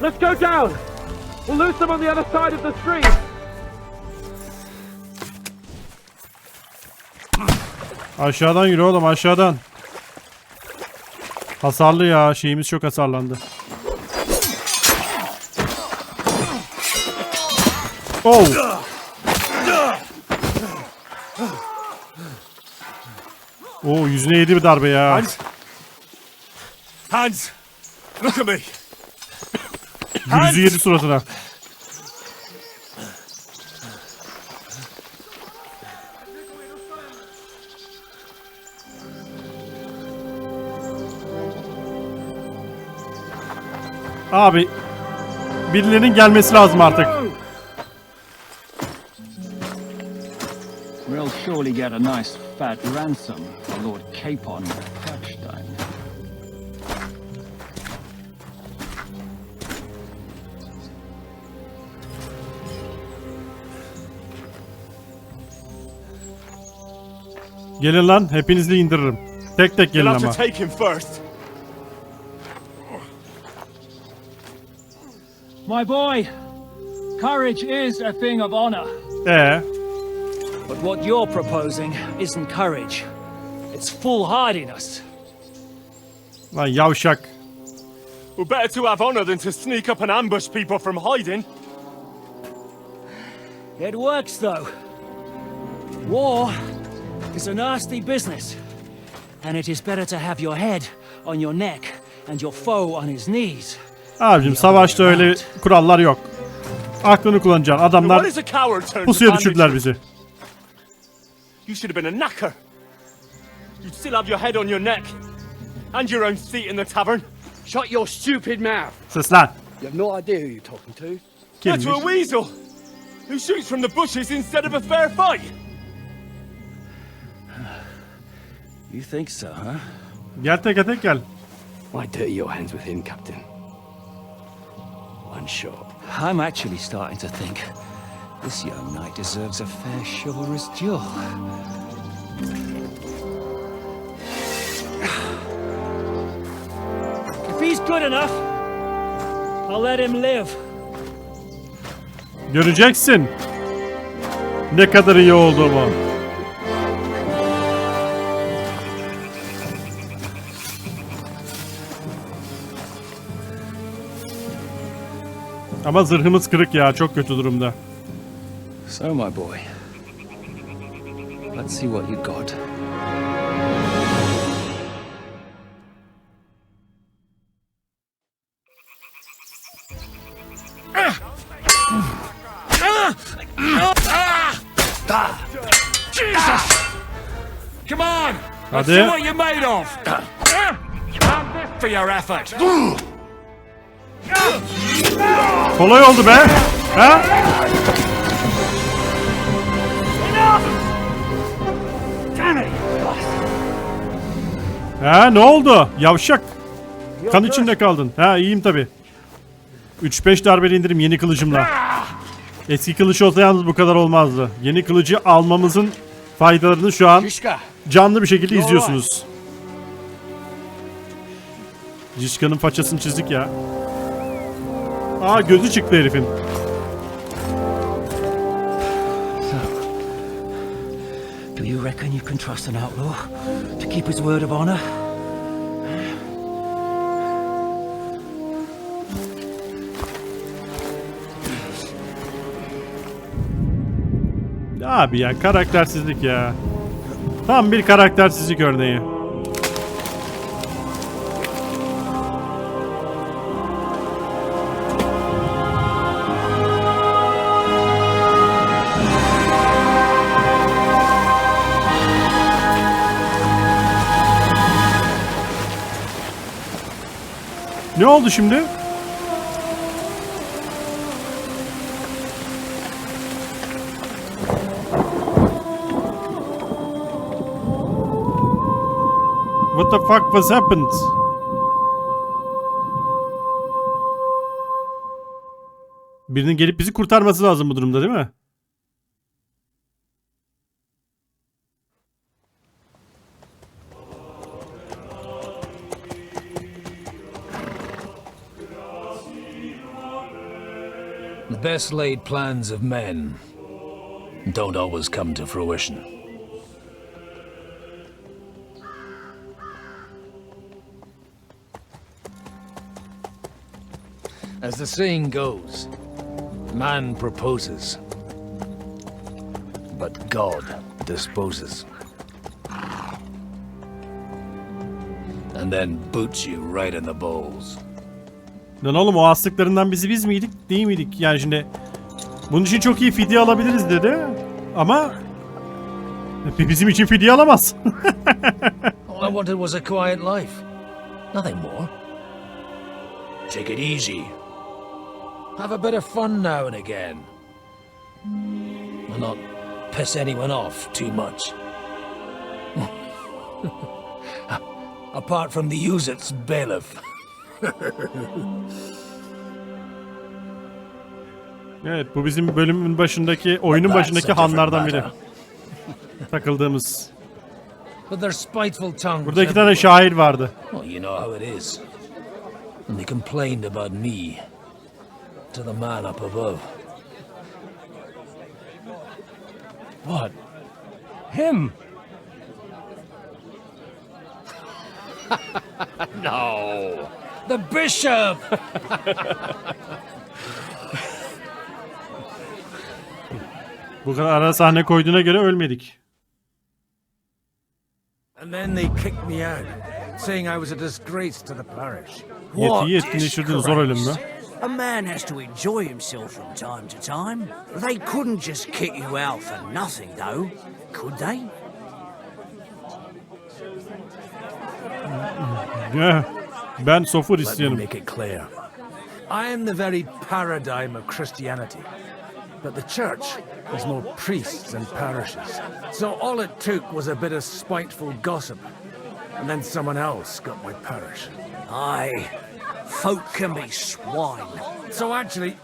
Speaker 15: Let's go down. We'll lose them on the other side of the stream.
Speaker 1: Aşağıdan yürü oğlum aşağıdan. Hasarlı ya, şeyimiz çok hasarlandı. Oh. Oo, yüzüne yedi bir darbe ya.
Speaker 16: Hans, look at me.
Speaker 1: Yüzü yedi suratına. Abi, birilerinin gelmesi lazım artık.
Speaker 17: We'll surely get a nice fat ransom for Lord Capon Capstein.
Speaker 1: Gelin lan, hepinizi indiririm. Tek tek gelin ama.
Speaker 16: Take him first.
Speaker 17: My boy, courage is a thing of honor.
Speaker 15: But what you're proposing isn't courage. It's foolhardiness.
Speaker 1: Lan yavşak.
Speaker 16: Well, better to have honor than to sneak up and ambush people from hiding.
Speaker 15: It works though. War is a nasty business. And it is better to have your head on your neck and your foe on his knees.
Speaker 1: Abicim savaşta öyle kurallar yok. Aklını kullanacaksın. Adamlar pusuya düşürdüler bizi.
Speaker 16: You should have been a knacker. You'd still have your head on your neck. And your own seat in the tavern.
Speaker 18: Shut your stupid mouth.
Speaker 1: Sus lan.
Speaker 18: You have no idea who you're talking to.
Speaker 16: Yeah, to a weasel. Who shoots from the bushes instead of a fair fight?
Speaker 17: You think so, huh?
Speaker 1: Gel tek tek gel.
Speaker 17: Why dirty your hands with him, Captain? One shot. I'm actually starting to think this young knight deserves a fair chivalrous duel. If he's good enough, I'll let him live.
Speaker 1: Göreceksin ne kadar iyi olduğumu. Ama zırhımız kırık ya, çok kötü durumda.
Speaker 17: So, my boy, let's see what you got.
Speaker 4: Jesus! Come on! Let's
Speaker 1: Hadi.
Speaker 4: see what you're made of! Have this for your effort!
Speaker 1: Kolay oldu be. Ha? Ha, ne oldu? Yavşak. Kan içinde kaldın. Ha, iyiyim tabi. 3-5 darbeli indirim yeni kılıcımla. Eski kılıç olsa yalnız bu kadar olmazdı. Yeni kılıcı almamızın faydalarını şu an canlı bir şekilde izliyorsunuz. Jishka'nın façasını çizdik ya. Aa, gözü çıktı herifin.
Speaker 17: Do you reckon you can trust an outlaw to keep his word of honor?
Speaker 1: Abi ya, karaktersizlik ya. Tam bir karaktersizlik örneği. Ne oldu şimdi? What the fuck was happened? Birinin gelip bizi kurtarması lazım bu durumda, değil mi?
Speaker 18: The best laid plans of men don't always come to fruition. As the saying goes, man proposes, but God disposes. And then boots you right in the balls.
Speaker 1: Lan oğlum, o astıklarından biz miydik, değil miydik? Yani şimdi bunun için çok iyi fidye alabiliriz dedi. Ama bizim için fidye alamaz.
Speaker 18: All I wanted was a quiet life. Nothing more. Take it easy. Have a bit of fun now and again. And not piss anyone off too much. Apart from the use-its bailiff.
Speaker 1: Evet, bu bizim bölümün başındaki, oyunun başındaki hanlardan biri. Takıldığımız. Burada 2 tane şair vardı.
Speaker 18: Well, you know how it is. And they complained about me to the man up above.
Speaker 16: What? Him?
Speaker 18: No. The bishop!
Speaker 1: Bu kadar ara sahne koyduğuna göre ölmedik.
Speaker 10: And then they kicked me out, saying I was a disgrace to the parish.
Speaker 1: Yetiyi etkinleştirdin, zor ölüm mü?
Speaker 19: A man has to enjoy himself from time to time. They couldn't just kick you out for nothing, though, could they?
Speaker 1: Ben Sofur
Speaker 18: Let me
Speaker 1: istiyorum.
Speaker 18: make it clear. I am the very paradigm of Christianity. But the church has more priests and parishes. So all it took was a bit of spiteful gossip. And then someone else got my parish.
Speaker 19: Aye, folk can be swine.
Speaker 18: So actually,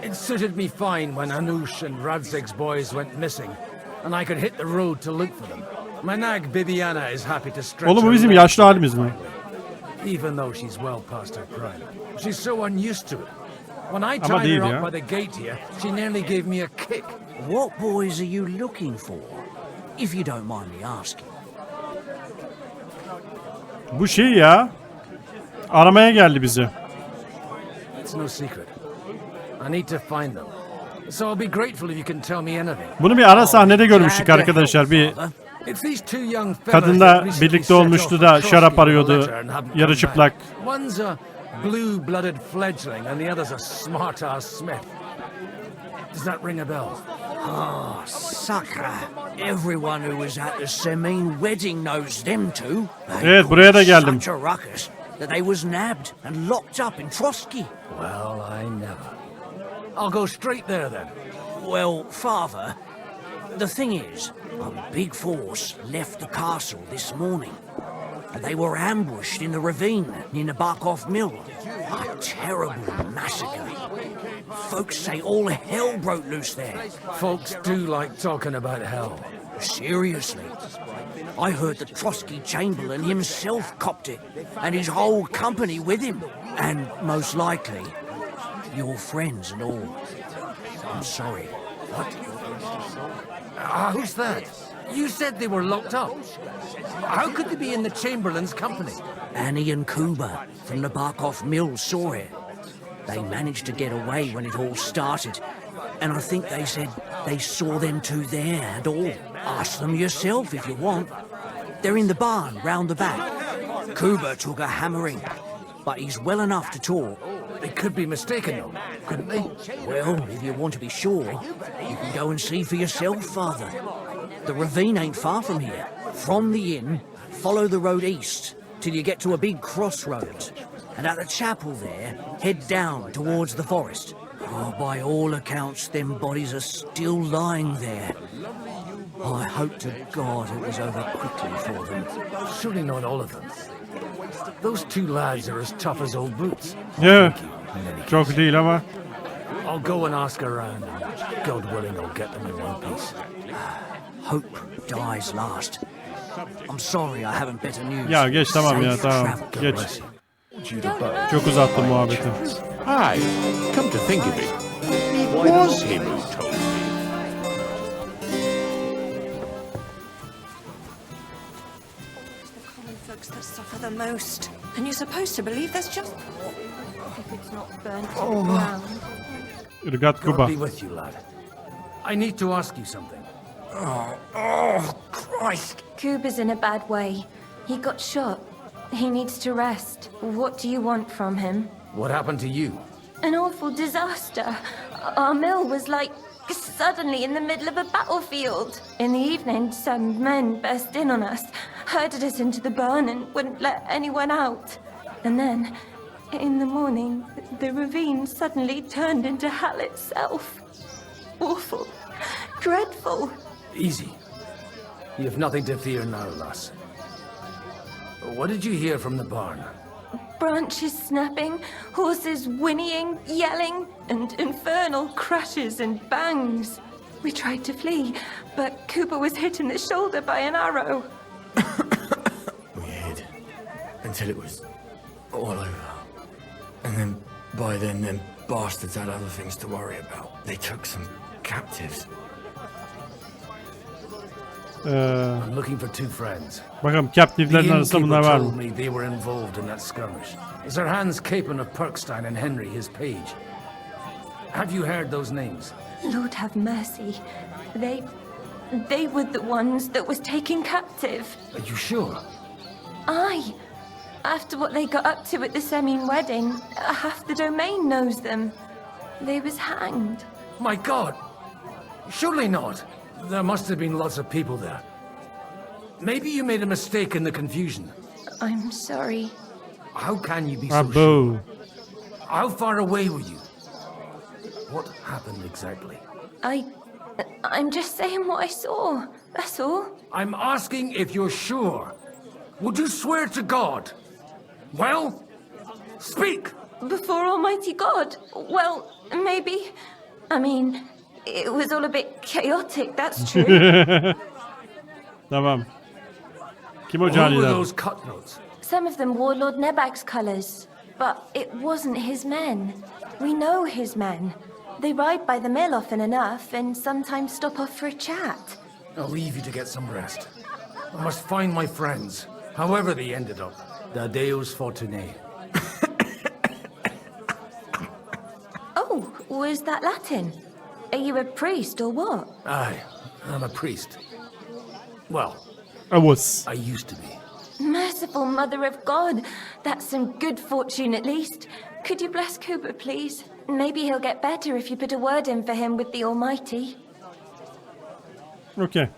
Speaker 18: it suited me fine when Anush and Radzig's boys went missing. And I could hit the road to look for them. My nag Bibiana is happy to stretch
Speaker 1: Oğlum bu
Speaker 18: her
Speaker 1: bizim
Speaker 18: legs
Speaker 1: yaşlı halimiz mi?
Speaker 18: even though she's well past her prime. She's so unused to it. When I
Speaker 1: Ama
Speaker 18: tied
Speaker 1: değil
Speaker 18: her
Speaker 1: ya.
Speaker 18: up by the gate here, she nearly gave me a kick.
Speaker 19: What boys are you looking for? If you don't mind me asking.
Speaker 1: Bu şey ya. Aramaya geldi bizi.
Speaker 18: It's no secret. I need to find them. So I'll be grateful if you can tell me anything.
Speaker 1: Bunu bir ara sahnede görmüştük arkadaşlar. Bir
Speaker 18: It's these two young fellas
Speaker 1: kadınla
Speaker 18: that recently
Speaker 1: birlikte
Speaker 18: set
Speaker 1: olmuştu
Speaker 18: off
Speaker 1: da
Speaker 18: a
Speaker 1: şarap
Speaker 18: Trotsky
Speaker 1: arıyordu.
Speaker 18: letter and haven't
Speaker 1: Yarı
Speaker 18: come
Speaker 1: çıplak.
Speaker 18: back. One's a blue-blooded fledgling and the other's a smart-ass smith. Does that ring a bell?
Speaker 19: Ah, sucker. Everyone who was at the Semine wedding knows them two. They
Speaker 1: Evet, buraya da
Speaker 19: caused
Speaker 1: geldim.
Speaker 19: such a ruckus that they was nabbed and locked up in Trotsky.
Speaker 18: Well, I never. I'll go straight there then.
Speaker 19: Well, father, the thing is, a big force left the castle this morning. And they were ambushed in the ravine near the Barkov Mill. A terrible massacre. Folks say all hell broke loose there.
Speaker 18: Folks do like talking about hell.
Speaker 19: Seriously. I heard the Trotsky Chamberlain himself copped it, and his whole company with him. And most likely, your friends and all. I'm sorry.
Speaker 18: What? Who's that? You said they were locked up. How could they be in the Chamberlain's company?
Speaker 19: Annie and Kuba from the Barkov Mill saw it. They managed to get away when it all started. And I think they said they saw them two there and all. Ask them yourself if you want. They're in the barn round the back. Kuba took a hammering, but he's well enough to talk.
Speaker 18: They could be mistaken though, couldn't they?
Speaker 19: Well, if you want to be sure, you can go and see for yourself, father. The ravine ain't far from here. From the inn, follow the road east till you get to a big crossroads. And at the chapel there, head down towards the forest. Oh, by all accounts, them bodies are still lying there. I hope to God it was over quickly for them.
Speaker 18: Surely not all of them. Those two lads are as tough as old boots.
Speaker 1: Yeah. Çok değil ama.
Speaker 18: I'll go and ask around, and God willing, I'll get them in one piece.
Speaker 19: Hope dies last. I'm sorry I haven't better news.
Speaker 1: Ya geç tamam ya
Speaker 19: Safe
Speaker 1: tamam.
Speaker 19: travel.
Speaker 1: Geç. Çok uzattım muhabbeti.
Speaker 4: Aye, come to think of it, it was him who told me.
Speaker 9: Common folks that suffer the most. And you're supposed to believe there's just... If it's not burnt to the ground.
Speaker 1: Irgat
Speaker 18: God
Speaker 1: Kuba.
Speaker 18: be with you, lad. I need to ask you something.
Speaker 19: Oh, Christ.
Speaker 9: Kuba's in a bad way. He got shot. He needs to rest. What do you want from him?
Speaker 18: What happened to you?
Speaker 9: An awful disaster. Our mill was like suddenly in the middle of a battlefield. In the evening, some men burst in on us, herded us into the barn and wouldn't let anyone out. And then, in the morning, the ravine suddenly turned into hell itself. Awful. Dreadful.
Speaker 18: Easy. You have nothing to fear now, lass. What did you hear from the barn?
Speaker 9: Branches snapping, horses whinnying, yelling, and infernal crashes and bangs. We tried to flee, but Cooper was hit in the shoulder by an arrow.
Speaker 20: We hid until it was all over. And then, by then, them bastards had other things to worry about. They took some captives.
Speaker 18: I'm looking for two friends.
Speaker 1: Bakalım captive'lerin arasında bunlar var
Speaker 18: told
Speaker 1: mı?
Speaker 18: me they were involved in that skirmish. Is there Hans Capon of Perkstein and Henry, his page? Have you heard those names?
Speaker 9: Lord have mercy. They were the ones that was taken captive.
Speaker 18: Are you sure?
Speaker 9: Aye. After what they got up to at the Semine wedding, half the domain knows them. They was hanged.
Speaker 18: My God! Surely not. There must have been lots of people there. Maybe you made a mistake in the confusion.
Speaker 9: I'm sorry.
Speaker 18: How can you be so sure?
Speaker 1: Abo.
Speaker 18: How far away were you? What happened exactly?
Speaker 9: I'm just saying what I saw. That's all.
Speaker 18: I'm asking if you're sure. Would you swear to God? Well, speak!
Speaker 9: Before Almighty God? Well, maybe. I mean, it was all a bit chaotic, that's true.
Speaker 1: Tamam. Kim o
Speaker 18: Who were
Speaker 1: caniler?
Speaker 18: those cutthroats?
Speaker 9: Some of them wore Lord Nebag's colours, but it wasn't his men. We know his men. They ride by the mill often enough and sometimes stop off for a chat.
Speaker 18: I'll leave you to get some rest. I must find my friends, however they ended up. Da Deus Fortunae.
Speaker 9: Oh, was that Latin? Are you a priest or what?
Speaker 18: Aye, I'm a priest. Well,
Speaker 1: I was.
Speaker 18: I used to be.
Speaker 9: Merciful Mother of God. That's some good fortune at least. Could you bless Cooper, please? Maybe he'll get better if you put a word in for him with the Almighty.
Speaker 1: Okay.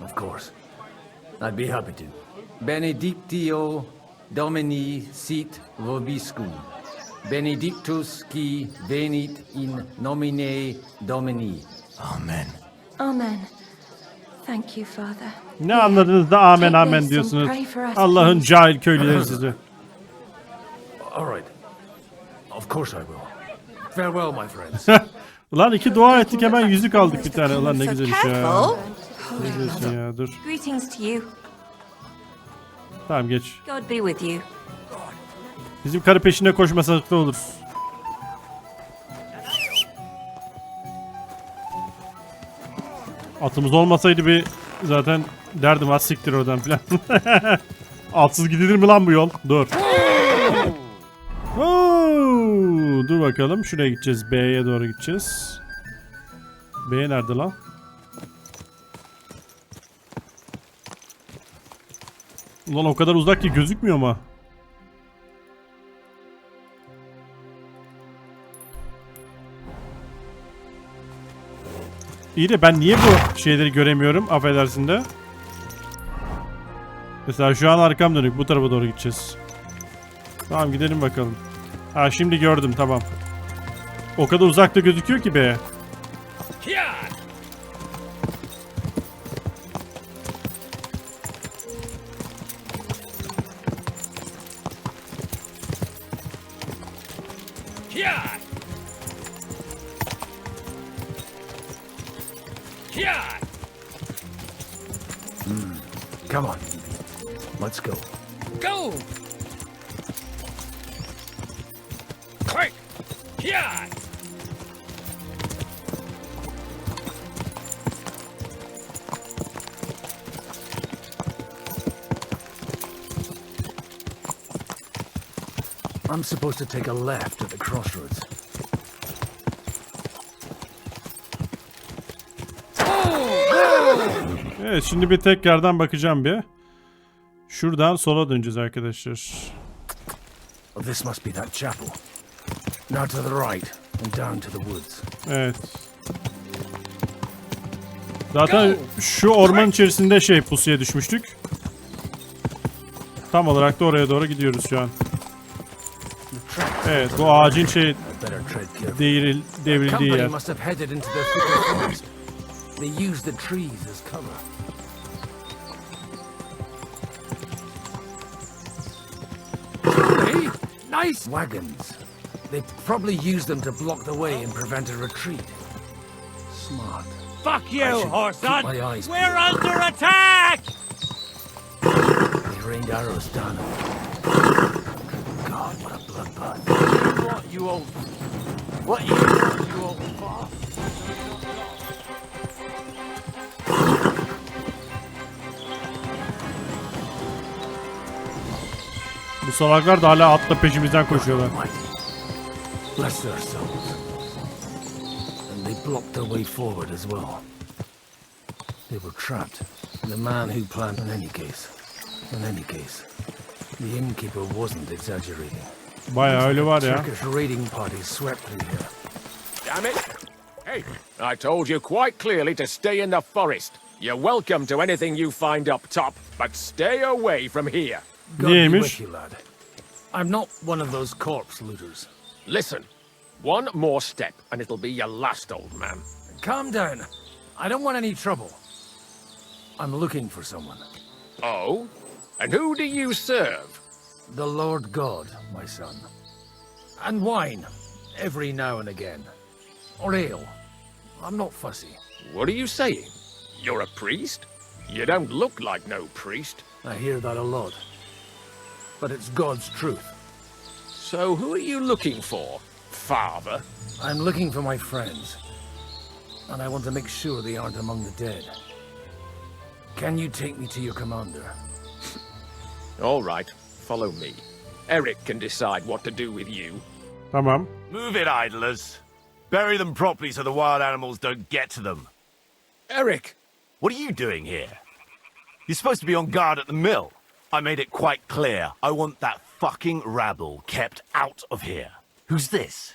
Speaker 18: Of course. I'd be happy to.
Speaker 10: Benedictio Domini sit vobiscum. Benedictus qui venit in nomine Domini.
Speaker 20: Amen.
Speaker 9: Amen. Thank you, Father.
Speaker 1: Ne anladınız da amen amen diyorsunuz. Allah'ın cahil köylüleri sizi.
Speaker 18: All right. Of course I will. Farewell, my friends.
Speaker 1: Ulan 2 dua ettik hemen yüzük aldık bir tane. Ulan ne güzel iş ya. Ne diyorsun ya, dur.
Speaker 9: Greetings to you.
Speaker 1: Tamam geç.
Speaker 9: God be with you.
Speaker 1: Bizim karı peşinde koşmasak da olur. Atımız olmasaydı bir zaten derdim az siktir oradan filan. Atsız gidilir mi lan bu yol? Dur. Dur bakalım. Şuraya gideceğiz. B'ye doğru gideceğiz. B nerede lan? Ulan o kadar uzak ki gözükmüyor mu? İyi de ben niye bu şeyleri göremiyorum? Affedersin de. Mesela şu an arkam dönük. Bu tarafa doğru gideceğiz. Tamam gidelim bakalım. Ha şimdi gördüm tamam. O kadar uzakta gözüküyor ki be.
Speaker 18: Come on. Let's go.
Speaker 15: Go! Quick! Yeah!
Speaker 18: I'm supposed to take a left at the crossroads.
Speaker 1: Evet şimdi bir tekrardan bakacağım bir. Şuradan sola döneceğiz arkadaşlar.
Speaker 18: This must be that chapel. Now to the right and down to the woods.
Speaker 1: Evet. Zaten şu orman içerisinde pusuya düşmüştük. Tam olarak da oraya doğru gidiyoruz şu an. Evet bu ağacın devrildiği yer.
Speaker 18: They use the trees as cover. Hey, nice wagons. They probably use them to block the way and prevent a retreat. Smart.
Speaker 15: Fuck you, horseson!
Speaker 18: We're
Speaker 15: under attack!
Speaker 18: They rained arrows down. God, what a bloodbath.
Speaker 3: What you old fuck?
Speaker 1: Bu salaklar da hala atla peşimizden koşuyorlar.
Speaker 18: Bless their souls. And they blocked their way forward as well. They were trapped. The man who planned in any case, the innkeeper wasn't exaggerating.
Speaker 1: Bayağı öyle var ya.
Speaker 18: Turkish raiding parties swept through here.
Speaker 21: Damn it! Hey, I told you quite clearly to stay in the forest. You're welcome to anything you find up top, but stay away from here.
Speaker 18: God be with you, lad. I'm not one of those corpse looters.
Speaker 21: Listen, One more step, and it'll be your last, old man.
Speaker 18: Calm down. I don't want any trouble. I'm looking for someone.
Speaker 21: Oh? And who do you serve?
Speaker 18: The Lord God, my son. And wine, every now and again. Or ale. I'm not fussy.
Speaker 21: What are you saying? You're a priest? You don't look like no priest.
Speaker 18: I hear that a lot. But it's God's truth.
Speaker 21: So who are you looking for, Father?
Speaker 18: I'm looking for my friends. And I want to make sure they aren't among the dead. Can you take me to your commander?
Speaker 21: All right, follow me. Eric can decide what to do with you.
Speaker 1: Tamam.
Speaker 6: Move it, idlers. Bury them properly so the wild animals don't get to them.
Speaker 21: Eric!
Speaker 6: What are you doing here? You're supposed to be on guard at the mill. I made it quite clear. I want that fucking rabble kept out of here. Who's this?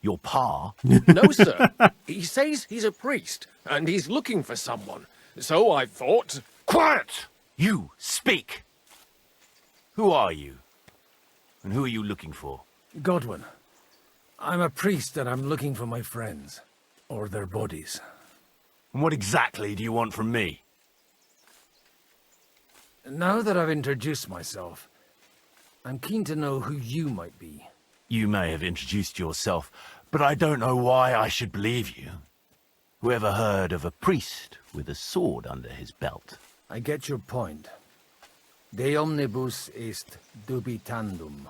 Speaker 6: Your pa?
Speaker 21: No, sir. He says he's a priest, and he's looking for someone. So I thought...
Speaker 6: Quiet! You, speak! Who are you? And who are you looking for?
Speaker 18: Godwin. I'm a priest and I'm looking for my friends. Or their bodies.
Speaker 6: And what exactly do you want from me?
Speaker 18: Now that I've introduced myself, I'm keen to know who you might be.
Speaker 6: You may have introduced yourself, but I don't know why I should believe you. Whoever heard of a priest with a sword under his belt?
Speaker 18: I get your point. De omnibus est dubitandum.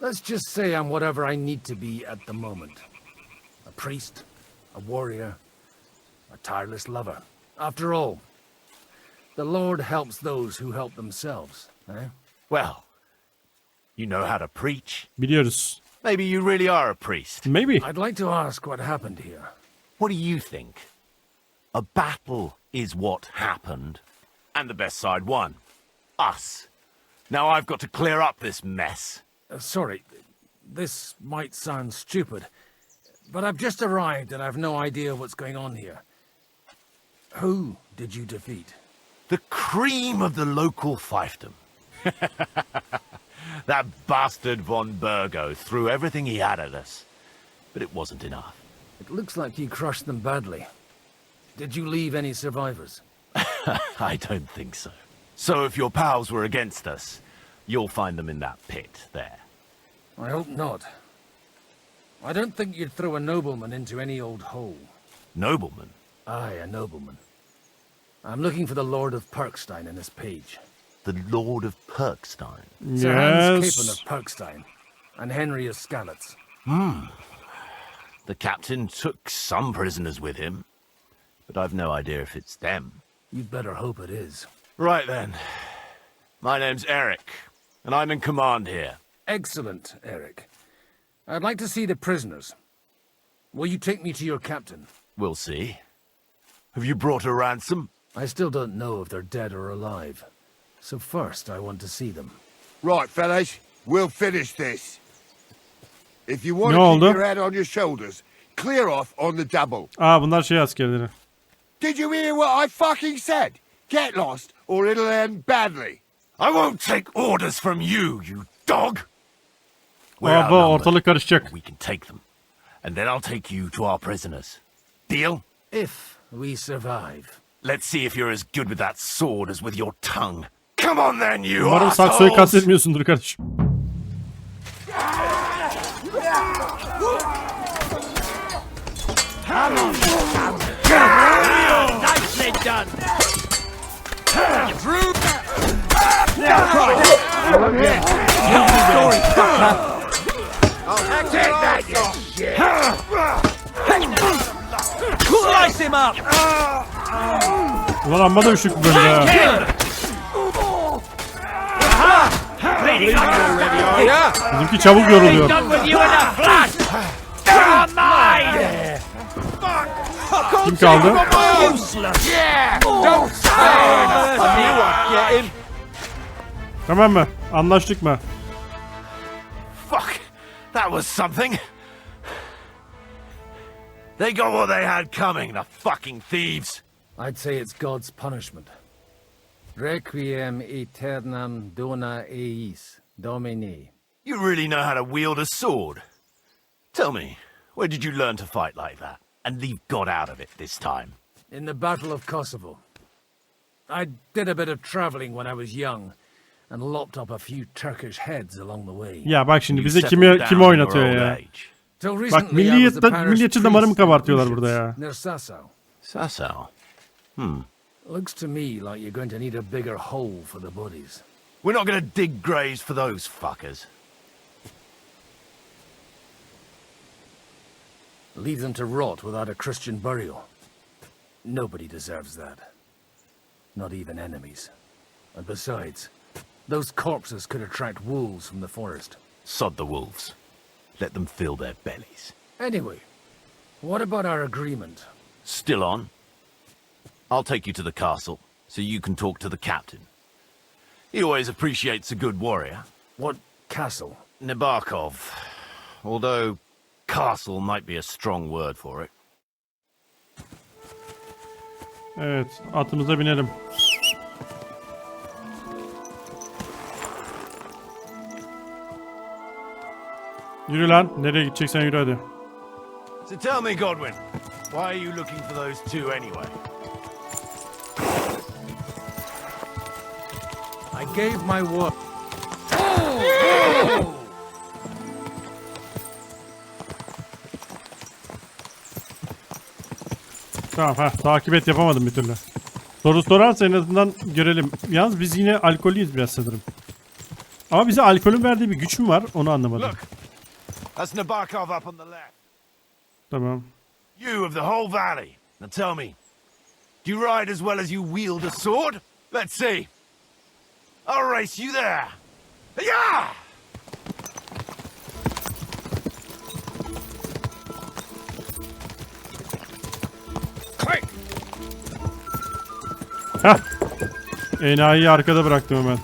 Speaker 18: Let's just say I'm whatever I need to be at the moment. A priest, a warrior, a tireless lover. After all, the Lord helps those who help themselves, eh?
Speaker 6: Well, you know how to preach.
Speaker 1: Biliyoruz.
Speaker 6: Maybe you really are a priest.
Speaker 1: Maybe.
Speaker 18: I'd like to ask what happened here.
Speaker 6: What do you think? A battle is what happened, and the best side won. Us. Now I've got to clear up this mess.
Speaker 18: Sorry, this might sound stupid, but I've just arrived and I've no idea what's going on here. Who did you defeat?
Speaker 6: The cream of the local fiefdom. That bastard von Burgo threw everything he had at us, but it wasn't enough.
Speaker 18: It looks like you crushed them badly. Did you leave any survivors?
Speaker 6: I don't think so. So if your pals were against us, you'll find them in that pit there.
Speaker 18: I hope not. I don't think you'd throw a nobleman into any old hole.
Speaker 6: Nobleman?
Speaker 18: Aye, a nobleman. I'm looking for the Lord of Perkstein in this page.
Speaker 6: The Lord of Perkstein?
Speaker 18: Sir Hans Capon of Perkstein, and Henry of Skalitz.
Speaker 6: The captain took some prisoners with him, but I've no idea if it's them.
Speaker 18: You'd better hope it is.
Speaker 6: Right then. My name's Eric, and I'm in command here.
Speaker 18: Excellent, Eric. I'd like to see the prisoners. Will you take me to your captain?
Speaker 6: We'll see. Have you brought a ransom?
Speaker 18: I still don't know if they're dead or alive. So first, I want to see them.
Speaker 5: Right, fellas, we'll finish this. If you want
Speaker 1: Ne
Speaker 5: to
Speaker 1: oldu?
Speaker 5: keep your head on your shoulders, clear off on the double.
Speaker 1: Bunlar şey askerleri.
Speaker 5: Did you hear what I fucking said? Get lost, or it'll end badly.
Speaker 6: I won't take orders from you, you dog! We're
Speaker 1: Bu
Speaker 6: outnumbered.
Speaker 1: ortalık karışacak.
Speaker 6: We can take them, and then I'll take you to our prisoners. Deal?
Speaker 18: If we survive.
Speaker 6: Let's see if you're as good with that sword as with your tongue. Come on then, you
Speaker 1: Umarım
Speaker 6: assholes!
Speaker 1: saksoyu kastetmiyorsundur kardeşim.
Speaker 8: Nicely done.
Speaker 5: Take that, you shit!
Speaker 8: Slice him up.
Speaker 1: Ulan amma da üşük bu bölümde ya.
Speaker 8: Bleeding already, are ya?
Speaker 1: Bizimki çabuk yoruluyor.
Speaker 8: Done with you in a flash. You're mine.
Speaker 1: Kim kaldı?
Speaker 8: Useless. Yeah. Don't say.
Speaker 1: Tamam mı? Anlaştık mı?
Speaker 6: Fuck! That was something! They got what they had coming, the fucking thieves!
Speaker 18: I'd say it's God's punishment. Requiem aeternam dona eis, Domini.
Speaker 6: You really know how to wield a sword. Tell me, Where did you learn to fight like that? And leave God out of it this time?
Speaker 18: In the Battle of Kosovo. I did a bit of traveling when I was young and lopped up a few Turkish heads along the way.
Speaker 1: Ya bak şimdi bize kimi oynatıyor ya. Bak milliyetçi damarımı kabartıyorlar burada ya.
Speaker 18: Near Sasau.
Speaker 6: Sasau?
Speaker 18: Looks to me like you're going to need a bigger hole for the bodies.
Speaker 6: We're not going to dig graves for those fuckers.
Speaker 18: Leave them to rot without a Christian burial. Nobody deserves that. Not even enemies. And besides, those corpses could attract wolves from the forest.
Speaker 6: Sod the wolves. Let them fill their bellies.
Speaker 18: Anyway, what about our agreement?
Speaker 6: Still on? I'll take you to the castle, so you can talk to the captain. He always appreciates a good warrior.
Speaker 18: What castle?
Speaker 6: Nebarkov. Although, castle might be a strong word for it.
Speaker 1: Evet, atımıza binelim. Yürü lan, nereye gideceksen yürü hadi.
Speaker 6: So tell me, Godwin, why are you looking for those two anyway?
Speaker 18: I gave my word.
Speaker 1: Tamam takip et yapamadım bir türlü. Soru sorarsa en azından görelim. Yalnız biz yine alkollüyüz biraz sanırım. Ama bize alkolün verdiği bir güç mü var onu anlamadım.
Speaker 6: Look, that's Nabarkov up on the left.
Speaker 1: Tamam.
Speaker 6: You of the whole valley. Now tell me, do you ride as well as you wield a sword? Let's see. I'll race you there. Yeah!
Speaker 1: Hah. Enayiyi arkada bıraktım hemen.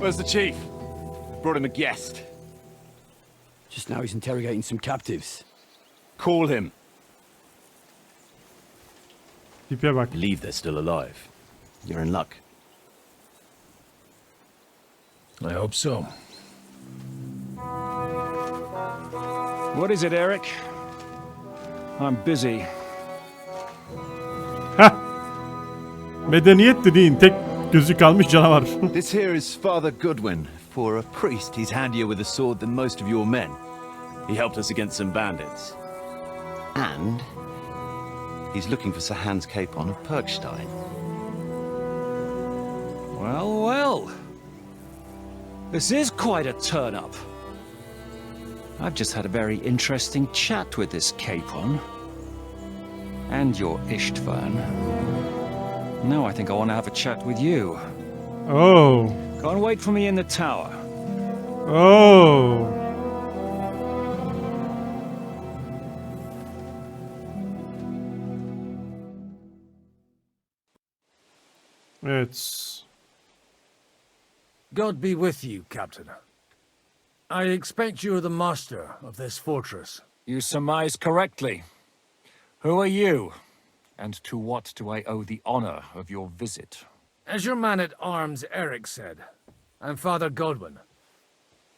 Speaker 11: Where's the chief? Brought him a guest.
Speaker 22: Just now he's interrogating some captives.
Speaker 11: Call him.
Speaker 1: Tipe bak.
Speaker 11: Believe they're still alive. You're in luck.
Speaker 18: I hope so.
Speaker 17: What is it, Eric? I'm busy.
Speaker 1: Hah. Medeniyet dediğin tek gözü kalmış canavar.
Speaker 11: This here is Father Godwin. For a priest, he's handier with a sword than most of your men. He helped us against some bandits. And he's looking for Sir Hans Capon of Perkstein.
Speaker 17: Well, well. This is quite a turn-up. I've just had a very interesting chat with this Capon. And your Ishtvan. Now I think I want to have a chat with you.
Speaker 1: Oh.
Speaker 17: Go and wait for me in the tower.
Speaker 1: Oh. Evet.
Speaker 18: God be with you, Captain. I expect you're the master of this fortress.
Speaker 17: You surmise correctly. Who are you? And to what do I owe the honor of your visit?
Speaker 18: As your man-at-arms Eric said, I'm Father Godwin.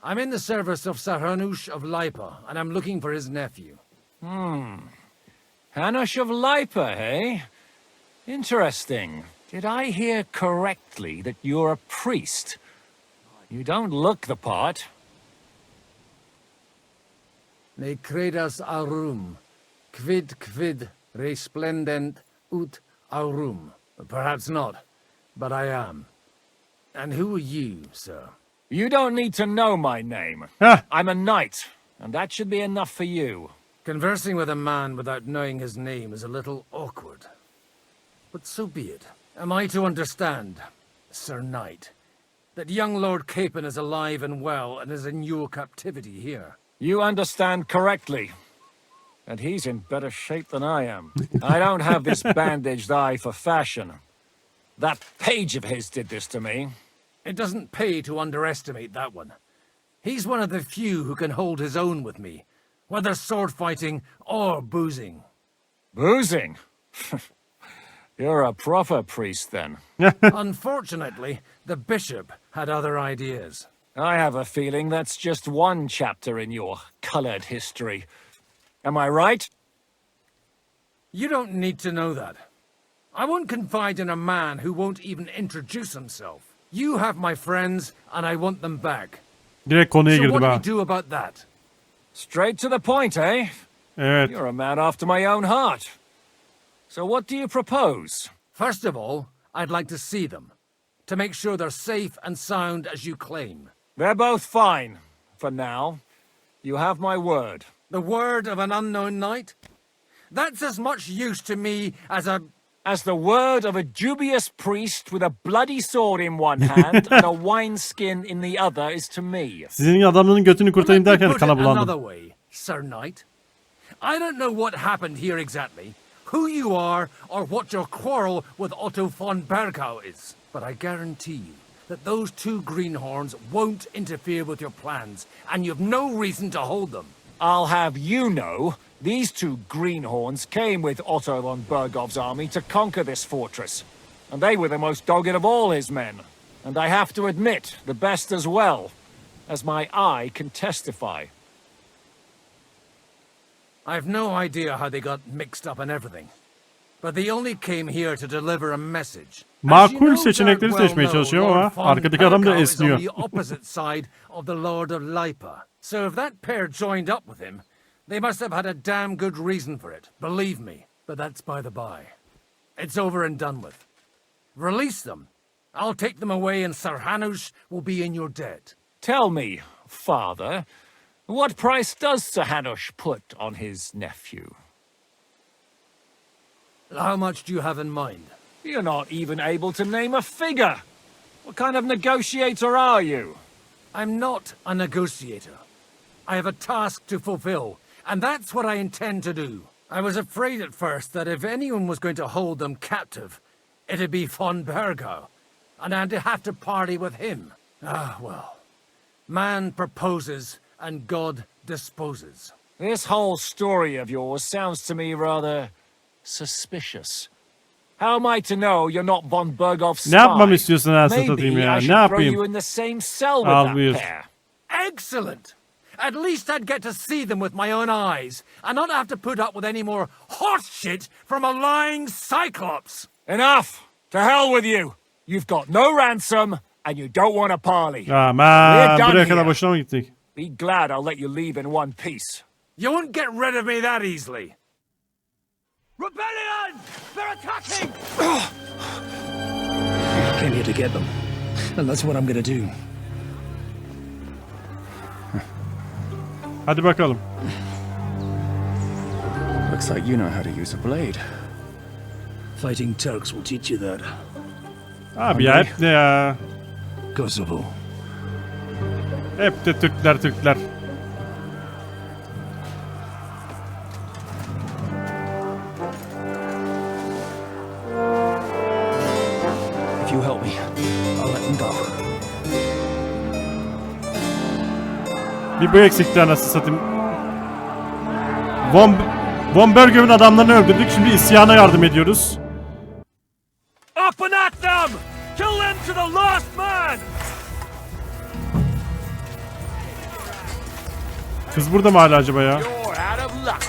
Speaker 18: I'm in the service of Sir Hanush of Lipa, and I'm looking for his nephew.
Speaker 17: Hanush of Lipa, eh? Interesting. Did I hear correctly that you're a priest? You don't look the part.
Speaker 18: Ne credas aurum, quid resplendent ut aurum. Perhaps not, but I am. And who are you, sir?
Speaker 17: You don't need to know my name. I'm a knight, and that should be enough for you.
Speaker 18: Conversing with a man without knowing his name is a little awkward. But so be it. Am I to understand, Sir Knight, that young Lord Capon is alive and well and is in your captivity here.
Speaker 12: You understand correctly. And he's in better shape than I am. I don't have this bandaged eye for fashion. That page of his did this to me.
Speaker 18: It doesn't pay to underestimate that one. He's one of the few who can hold his own with me, whether sword fighting or boozing.
Speaker 12: Boozing? You're a proper priest, then.
Speaker 18: Unfortunately, the bishop had other ideas.
Speaker 12: I have a feeling that's just one chapter in your colored history. Am I right?
Speaker 18: You don't need to know that. I won't confide in a man who won't even introduce himself. You have my friends, and I want them back.
Speaker 1: Direkt konuya
Speaker 18: So
Speaker 1: girdim
Speaker 18: what do
Speaker 1: ha.
Speaker 18: you do about that?
Speaker 12: Straight to the point, eh?
Speaker 1: Evet.
Speaker 12: You're a man after my own heart. So what do you propose?
Speaker 18: First of all, I'd like to see them, to make sure they're safe and sound as you claim.
Speaker 12: They're both fine, for now. You have my word.
Speaker 18: The word of an unknown knight? That's as much use to me as
Speaker 12: the word of a dubious priest with a bloody sword in one hand and a wineskin in the other is to me.
Speaker 1: Sizin adamının götünü kurtarayım derken
Speaker 18: Put it
Speaker 1: kana
Speaker 18: another
Speaker 1: bulandım.
Speaker 18: way, Sir Knight. I don't know what happened here exactly, who you are, or what your quarrel with Otto von Bergau is. But I guarantee you that those two greenhorns won't interfere with your plans, and you have no reason to hold them.
Speaker 12: I'll have you know, these two greenhorns came with Otto von Bergov's army to conquer this fortress. And they were the most dogged of all his men. And I have to admit, the best as well, as my eye can testify.
Speaker 18: I've no idea how they got mixed up in everything. But they only came here to deliver a message.
Speaker 1: Makul seçenekleri seçmeye çalışıyor ama arkadaki adam da esniyor.
Speaker 18: On the opposite side of the Lord of Lipa. So if that pair joined up with him, they must have had a damn good reason for it, believe me. But that's by the by. It's over and done with. Release them. I'll take them away and Sir Hanush will be in your debt.
Speaker 12: Tell me, father, what price does Sir Hanush put on his nephew?
Speaker 18: How much do you have in mind?
Speaker 12: You're not even able to name a figure. What kind of negotiator are you?
Speaker 18: I'm not a negotiator. I have a task to fulfill, and that's what I intend to do. I was afraid at first that if anyone was going to hold them captive, it'd be von Bergau, and I'd have to party with him. Ah, well. Man proposes, and God disposes.
Speaker 12: This whole story of yours sounds to me rather suspicious. How am I to know you're not von Bergov's spy?
Speaker 1: Ne yapmamı istiyorsun anasını satayım
Speaker 12: Maybe
Speaker 1: ya?
Speaker 12: I
Speaker 1: Ne
Speaker 12: should throw
Speaker 1: yapayım?
Speaker 12: you in the same cell with
Speaker 1: Al
Speaker 12: that
Speaker 1: buyur.
Speaker 12: pair.
Speaker 18: Excellent! At least I'd get to see them with my own eyes, and not have to put up with any more horse shit from a lying cyclops!
Speaker 12: Enough! To hell with you! You've got no ransom, and you don't want a parley.
Speaker 1: Aman
Speaker 12: We're done
Speaker 1: buraya kadar
Speaker 12: here.
Speaker 1: boşuna mı gittik?
Speaker 12: Be glad I'll let you leave in one piece.
Speaker 18: You won't get rid of me that easily.
Speaker 19: Rebellion! They're attacking!
Speaker 18: I came here to get them, and that's what I'm gonna do.
Speaker 1: Hadi bakalım.
Speaker 13: Looks like you know how to use a blade.
Speaker 18: Fighting Turks will teach you that.
Speaker 1: Abi ya hep ne ya?
Speaker 18: Kosovo.
Speaker 1: Hep de Türkler.
Speaker 18: If you help me, I'll let them go.
Speaker 1: Bir bu eksikti anasını satayım. Von Bergau'nun adamlarını öldürdük. Şimdi isyana yardım ediyoruz.
Speaker 12: Up and at them! Kill them to the last man!
Speaker 1: Kız burada mı hala acaba ya?
Speaker 19: You're out of luck.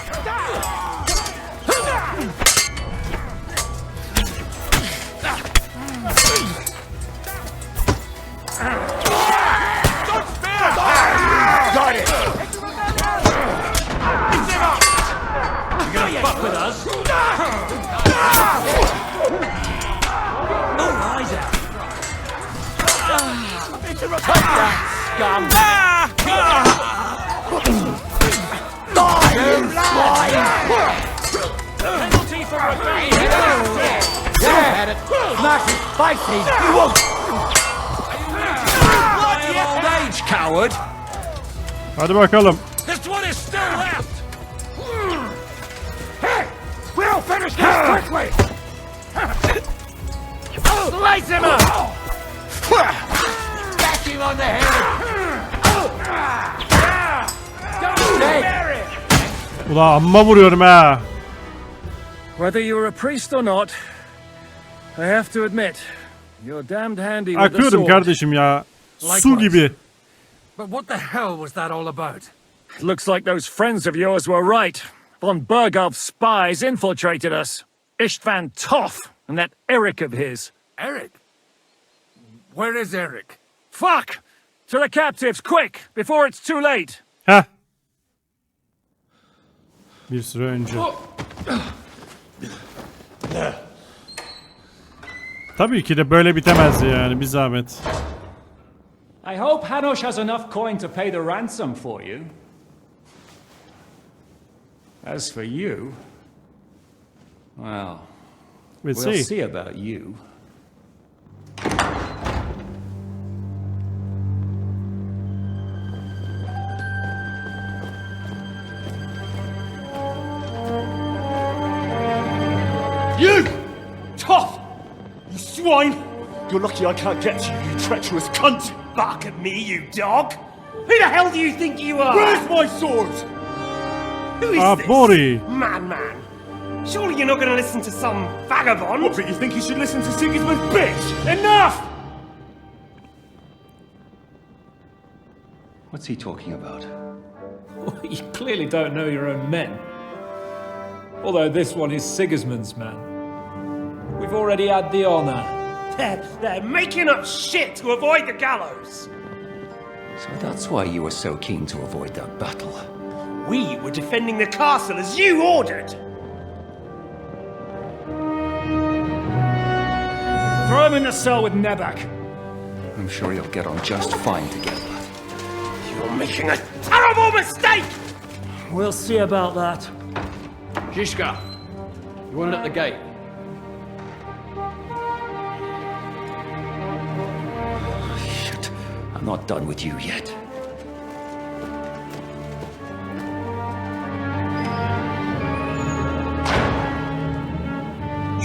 Speaker 19: Got it!
Speaker 12: You gonna fuck with us?
Speaker 19: No eyes out. Take that, scum! Die, you swine!
Speaker 12: Penalty for rebellion!
Speaker 19: Yeah, had it. Smash his face in. You won't.
Speaker 6: Courage, coward!
Speaker 1: Hadi bakalım.
Speaker 6: This one is still left! Hey! We'll finish this quickly! Slice him up!
Speaker 8: Back him on the head!
Speaker 1: Ulan amma vuruyorum ha.
Speaker 12: Whether you're a priest or not, I have to admit, you're damned handy with the
Speaker 1: Akıyorum
Speaker 12: sword.
Speaker 1: kardeşim ya. Su gibi.
Speaker 18: But what the hell was that all about?
Speaker 12: Looks like those friends of yours were right. Von Bergov's spies infiltrated us. Istvan Toth and that Eric of his.
Speaker 18: Eric? Where is Eric?
Speaker 12: Fuck! To the captives, quick, before it's too late.
Speaker 1: Heh. Bir süre önce. Tabii ki de böyle bitemezdi yani, bir zahmet.
Speaker 2: I hope Hanush has enough coin to pay the ransom for you. As for you, well, we'll see about you.
Speaker 16: You! Tough! You swine! You're lucky I can't get to you, you treacherous cunt! Bark at me, you dog! Who the hell do you think you are? Where's my sword? Who is this?
Speaker 1: Bori.
Speaker 16: Man. Surely you're not going to listen to some vagabond? What, but you think you should listen to Sigismund's bitch? Enough!
Speaker 2: What's he talking about?
Speaker 7: You clearly don't know your own men. Although this one is Sigismund's man. We've already had the honor.
Speaker 16: They're making up shit to avoid the gallows!
Speaker 2: So that's why you were so keen to avoid that battle.
Speaker 16: We were defending the castle as you ordered!
Speaker 12: Throw him in the cell with Nebak.
Speaker 2: I'm sure you'll get on just fine together.
Speaker 16: You're making a terrible mistake!
Speaker 12: We'll see about that.
Speaker 22: Zhishka, you want it at the gate?
Speaker 2: Shit, I'm not done with you yet.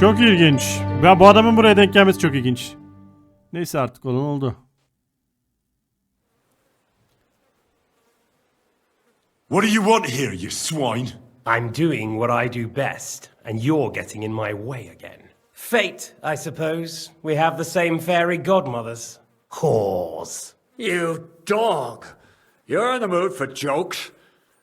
Speaker 1: Çok ilginç. Ya bu adamın buraya denk gelmesi çok ilginç. Neyse artık olan oldu.
Speaker 23: What do you want here, you swine?
Speaker 16: I'm doing what I do best, and you're getting in my way again. Fate, I suppose. We have the same fairy godmothers. Whores.
Speaker 24: You dog! You're in the mood for jokes?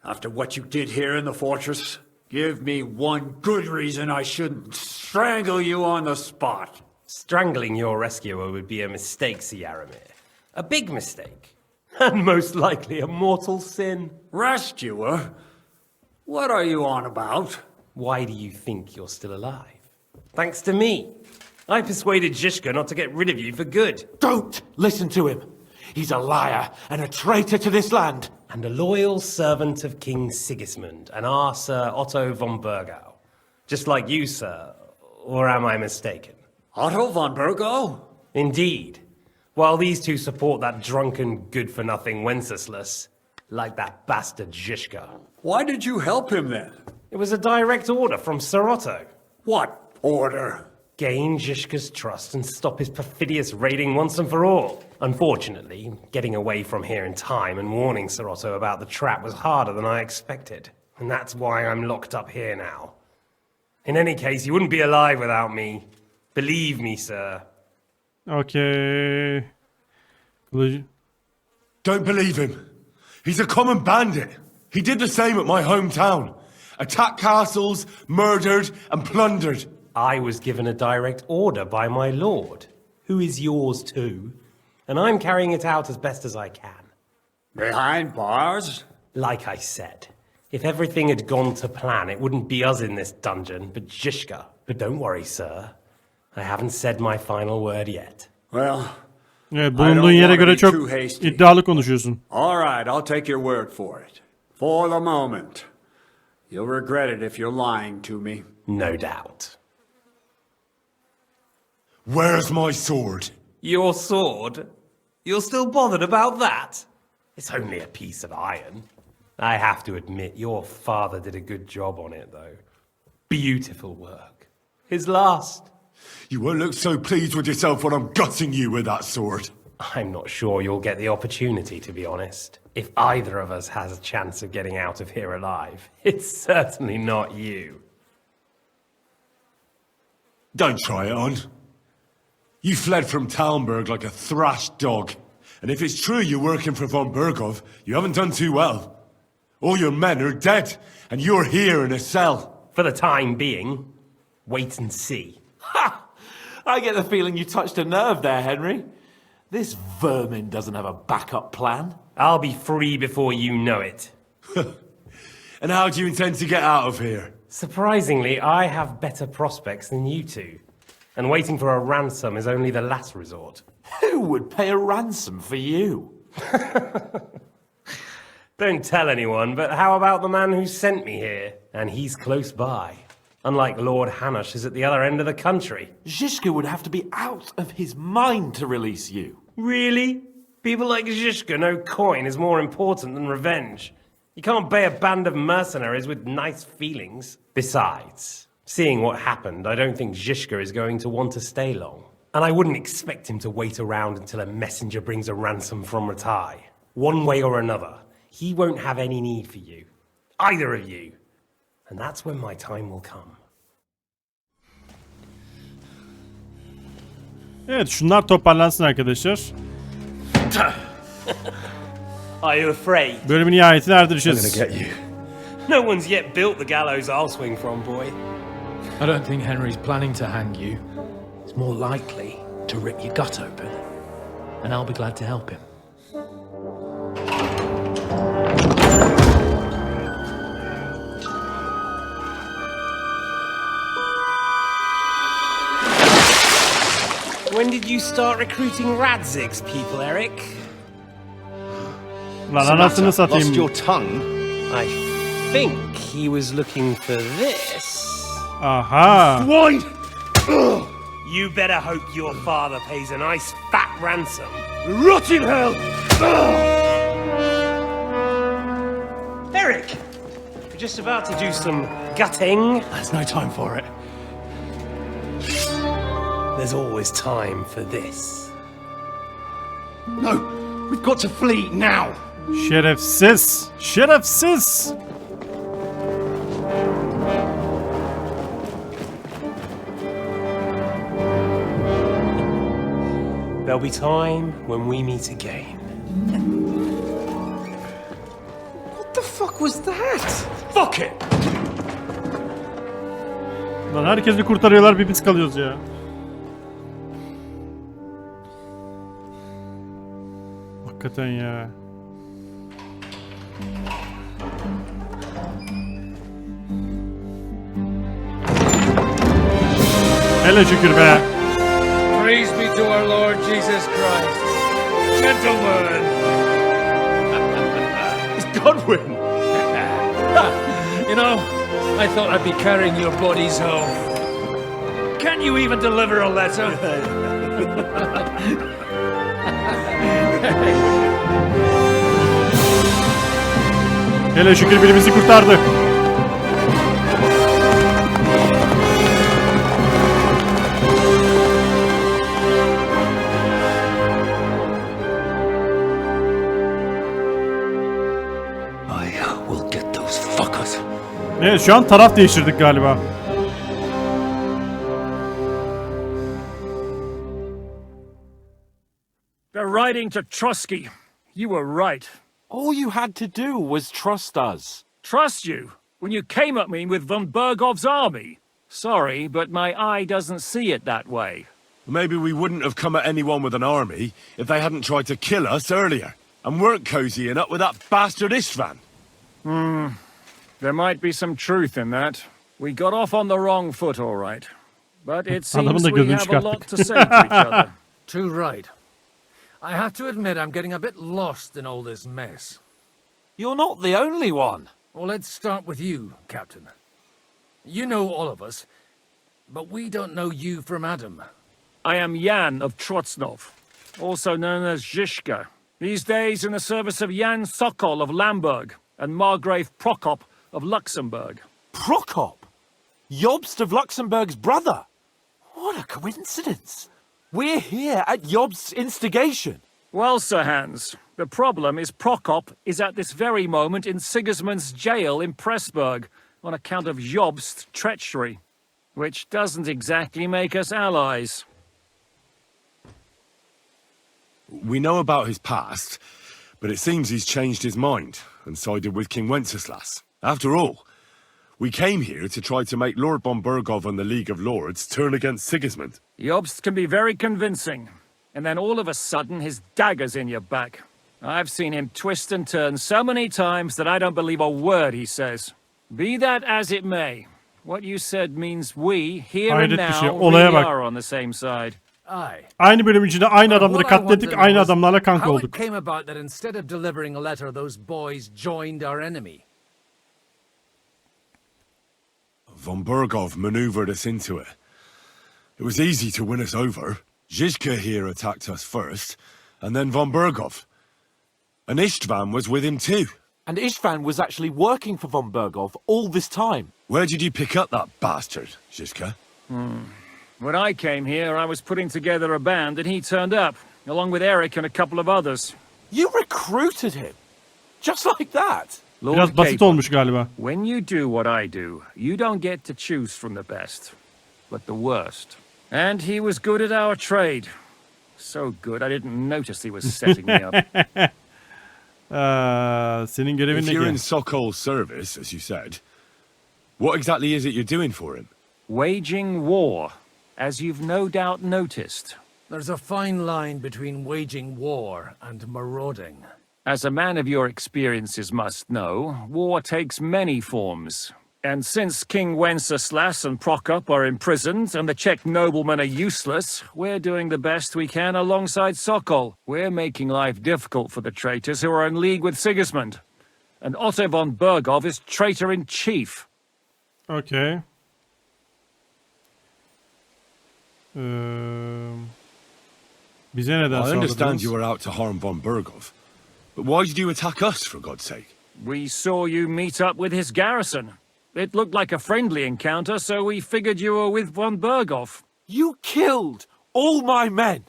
Speaker 24: After what you did here in the fortress? Give me one good reason I shouldn't strangle you on the spot.
Speaker 16: Strangling your rescuer would be a mistake, Yaramir. A big mistake. And most likely a mortal sin.
Speaker 24: Rescuer? What are you on about?
Speaker 16: Why do you think you're still alive? Thanks to me. I persuaded Zhishka not to get rid of you for good.
Speaker 21: Don't listen to him. He's a liar and a traitor to this land.
Speaker 16: And a loyal servant of King Sigismund and our Sir Otto von Bergau. Just like you, sir. Or am I mistaken?
Speaker 24: Otto von Bergau?
Speaker 16: Indeed. While these two support that drunken, good-for-nothing Wenceslas, like that bastard Zhishka.
Speaker 24: Why did you help him then?
Speaker 16: It was a direct order from Sir Otto.
Speaker 24: What order?
Speaker 16: Gain Zhishka's trust and stop his perfidious raiding once and for all. Unfortunately, getting away from here in time and warning Sir Otto about the trap was harder than I expected. And that's why I'm locked up here now. In any case, you wouldn't be alive without me. Believe me, sir.
Speaker 1: Okay.
Speaker 23: Don't believe him. He's a common bandit. He did the same at my hometown. Attacked castles, murdered, and plundered.
Speaker 16: I was given a direct order by my lord, who is yours too, and I'm carrying it out as best as I can.
Speaker 24: Behind bars?
Speaker 16: Like I said, if everything had gone to plan, it wouldn't be us in this dungeon, but Zhishka. But don't worry, sir. I haven't said my final word yet.
Speaker 24: Well,
Speaker 1: evet, bulunduğun yere göre çok iddialı konuşuyorsun.
Speaker 24: All right, I'll take your word for it. For the moment. You'll regret it if you're lying to me.
Speaker 16: No doubt.
Speaker 23: Where's my sword?
Speaker 16: Your sword? You're still bothered about that? It's only a piece of iron. I have to admit, your father did a good job on it, though. Beautiful work. His last.
Speaker 23: You won't look so pleased with yourself when I'm gutting you with that sword.
Speaker 16: I'm not sure you'll get the opportunity, to be honest. If either of us has a chance of getting out of here alive, it's certainly not you.
Speaker 23: Don't try it on. You fled from Talmberg like a thrashed dog. And if it's true you're working for von Bergov, you haven't done too well. All your men are dead, and you're here in a cell.
Speaker 16: For the time being, wait and see.
Speaker 3: Ha! I get the feeling you touched a nerve there, Henry. This vermin doesn't have a backup plan.
Speaker 16: I'll be free before you know it.
Speaker 23: And how do you intend to get out of here?
Speaker 16: Surprisingly, I have better prospects than you two. And waiting for a ransom is only the last resort.
Speaker 3: Who would pay a ransom for you?
Speaker 16: Don't tell anyone, but how about the man who sent me here? And he's close by. Unlike Lord Hanush is at the other end of the country.
Speaker 3: Zhishka would have to be out of his mind to release you.
Speaker 16: Really? People like Zhishka know coin is more important than revenge. You can't pay a band of mercenaries with nice feelings. Besides, seeing what happened, I don't think Zhishka is going to want to stay long. And I wouldn't expect him to wait around until a messenger brings a ransom from Ratai. One way or another, he won't have any need for you. Either of you. And that's when my time will come.
Speaker 1: Evet, şunlar toparlansın arkadaşlar.
Speaker 16: Are you afraid?
Speaker 1: Bölümün nihayetine
Speaker 13: I'm gonna
Speaker 1: erdireceğiz.
Speaker 13: get you.
Speaker 16: No one's yet built the gallows I'll swing from, boy.
Speaker 18: I don't think Henry's planning to hang you. He's more likely to rip your gut open. And I'll be glad to help him.
Speaker 16: When did you start recruiting Radzig's people, Eric?
Speaker 1: Lan anasını satayım.
Speaker 11: Lost your tongue?
Speaker 16: I think he was looking for this.
Speaker 1: Aha.
Speaker 16: Swine! You better hope your father pays a nice fat ransom.
Speaker 15: Rot in hell!
Speaker 16: Eric! We're just about to do some gutting.
Speaker 18: There's no time for it.
Speaker 16: There's always time for this.
Speaker 15: No, we've got to flee now.
Speaker 1: Şerefsiz. Şerefsiz.
Speaker 16: There'll be time when we meet again.
Speaker 15: What the fuck was that? Fuck it!
Speaker 1: Lan herkesi kurtarıyorlar, bir biz kalıyoruz ya. Hakikaten ya. Hele şükür be.
Speaker 24: Praise be to our Lord Jesus Christ. Gentlemen!
Speaker 15: It's Godwin! You know, I thought I'd be carrying your bodies home. Can you even deliver a letter?
Speaker 1: Hele şükür biri bizi kurtardı. Evet, şu an taraf değiştirdik galiba.
Speaker 12: They're riding to Trusky. You were right.
Speaker 3: All you had to do was trust us.
Speaker 12: Trust you? When you came at me with von Bergov's army? Sorry, but my eye doesn't see it that way.
Speaker 23: Maybe we wouldn't have come at anyone with an army if they hadn't tried to kill us earlier and weren't cozying up with that bastard Istvan.
Speaker 12: There might be some truth in that. We got off on the wrong foot, all right. But it seems we have a lot to say to each other.
Speaker 18: Too right. I have to admit I'm getting a bit lost in all this mess.
Speaker 3: You're not the only one.
Speaker 18: Well, let's start with you, Captain. You know all of us, but we don't know you from Adam.
Speaker 12: I am Jan of Trotsnov, also known as Zhishka. These days in the service of Jan Sokol of Lamberg and Margrave Prokop of Luxembourg.
Speaker 3: Prokop? Jobst of Luxembourg's brother? What a coincidence. We're here at Jobst's instigation.
Speaker 12: Well, Sir Hans, the problem is Prokop is at this very moment in Sigismund's jail in Pressburg on account of Jobst's treachery, which doesn't exactly make us allies.
Speaker 23: We know about his past, but it seems he's changed his mind and sided with King Wenceslas. After all, we came here to try to make Lord von Burgov and the League of Lords turn against Sigismund.
Speaker 12: Jobst can be very convincing, and then all of a sudden his dagger's in your back. I've seen him twist and turn so many times that I don't believe a word he says. Be that as it may, what you said means we, here and now, really are on the same side.
Speaker 1: Aynı bölüm içinde aynı adamları katlettik, aynı adamlarla kanka
Speaker 18: How it
Speaker 1: olduk.
Speaker 18: came about that instead of delivering a letter, those boys joined our enemy.
Speaker 23: Von Burgov maneuvered us into it. It was easy to win us over. Zizka here attacked us first, and then von Burgov. And Istvan was with him too.
Speaker 3: And Istvan was actually working for von Burgov all this time.
Speaker 23: Where did you pick up that bastard, Zizka?
Speaker 12: When I came here, I was putting together a band and he turned up, along with Eric and a couple of others.
Speaker 3: You recruited him? Just like that?
Speaker 1: Biraz basit olmuş galiba.
Speaker 12: When you do what I do, you don't get to choose from the best, but the worst. And he was good at our trade. So good, I didn't notice he was setting me up.
Speaker 1: Senin görevin
Speaker 23: If
Speaker 1: ne
Speaker 23: you're
Speaker 1: ki?
Speaker 23: in Sokol's service, as you said, what exactly is it you're doing for him?
Speaker 12: Waging war, as you've no doubt noticed.
Speaker 18: There's a fine line between waging war and marauding.
Speaker 12: As a man of your experiences must know, war takes many forms. And since King Wenceslas and Prokop are imprisoned and the Czech noblemen are useless, we're doing the best we can alongside Sokol. We're making life difficult for the traitors who are in league with Sigismund. And Otto von Burgov is traitor-in-chief.
Speaker 1: Okay. Bize neden
Speaker 23: I understand
Speaker 1: saldırdınız?
Speaker 23: you were out to harm von Burgov, but why did you attack us, for God's sake?
Speaker 12: We saw you meet up with his garrison. It looked like a friendly encounter, so we figured you were with von Burgov.
Speaker 3: You killed all my men.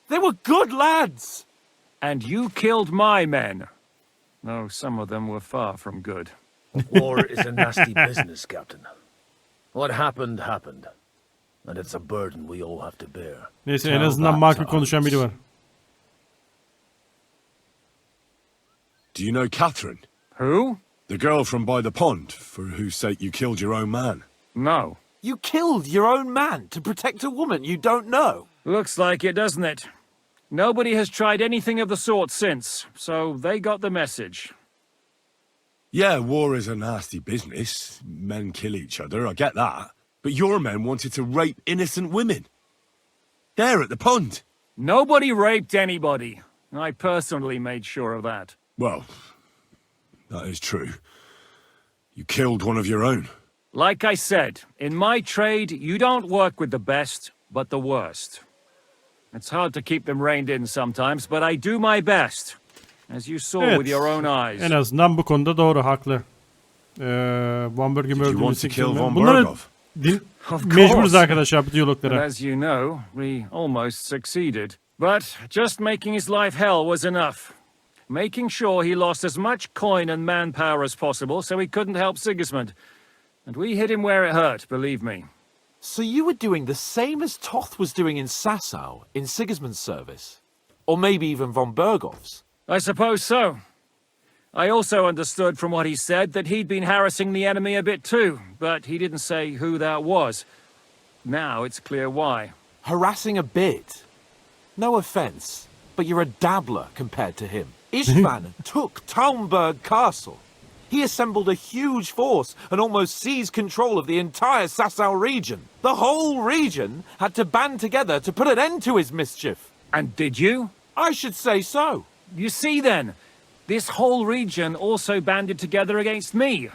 Speaker 3: They were good lads.
Speaker 12: And you killed my men. Though some of them were far from good.
Speaker 18: War is a nasty business, Captain. What happened, happened. And it's a burden we all have to bear.
Speaker 1: Neyse, en azından makul konuşan biri var.
Speaker 23: Do you know Catherine?
Speaker 12: Who?
Speaker 23: The girl from by the pond, for whose sake you killed your own man.
Speaker 12: No.
Speaker 3: You killed your own man to protect a woman you don't know.
Speaker 12: Looks like it, doesn't it? Nobody has tried anything of the sort since, so they got the message.
Speaker 23: Yeah, war is a nasty business. Men kill each other, I get that. But your men wanted to rape innocent women. There at the pond.
Speaker 12: Nobody raped anybody. I personally made sure of that.
Speaker 23: Well, that is true. You killed one of your own.
Speaker 12: Like I said, in my trade, you don't work with the best, but the worst. It's hard to keep them reined in sometimes, but I do my best. As you saw with your own eyes.
Speaker 1: En azından bu konuda doğru, haklı. Von Burgov'u öldürmesi. Bunları mecburuz arkadaşlar bu diyaloglara.
Speaker 12: As you know, we almost succeeded. But just making his life hell was enough. Making sure he lost as much coin and manpower as possible so he couldn't help Sigismund. And we hit him where it hurt, believe me.
Speaker 3: So you were doing the same as Toth was doing in Sassau, in Sigismund's service? Or maybe even von Burgov's?
Speaker 12: I suppose so. I also understood from what he said that he'd been harassing the enemy a bit too, but he didn't say who that was. Now it's clear why.
Speaker 3: Harassing a bit? No offense, but you're a dabbler compared to him. Istvan took Talmberg Castle. He assembled a huge force and almost seized control of the entire Sassau region. The whole region had to band together to put an end to his mischief.
Speaker 12: And did you?
Speaker 3: I should say so.
Speaker 12: You see then, this whole region also banded together against me.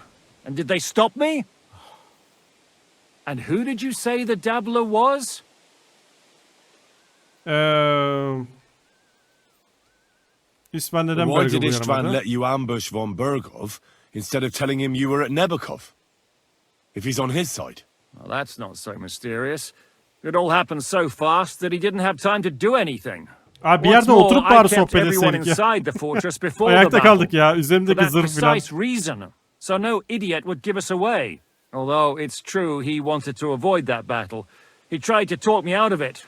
Speaker 12: And did they stop me? And who did you say the dabbler was?
Speaker 1: İspan neden
Speaker 23: Why
Speaker 1: Bergov'u
Speaker 23: did Istvan
Speaker 1: yaramadı?
Speaker 23: let you ambush von Bergov instead of telling him you were at Nebukov? If he's on his side.
Speaker 12: Well, that's not so mysterious. It all happened so fast that he didn't have time to do anything.
Speaker 1: Abi bir yerde oturup bari sohbet etseydik ya. Ayakta kaldık ya. Üzerimdeki zırh filan.
Speaker 12: Precise reason. So no idiot would give us away. Although it's true he wanted to avoid that battle. He tried to talk me out of it.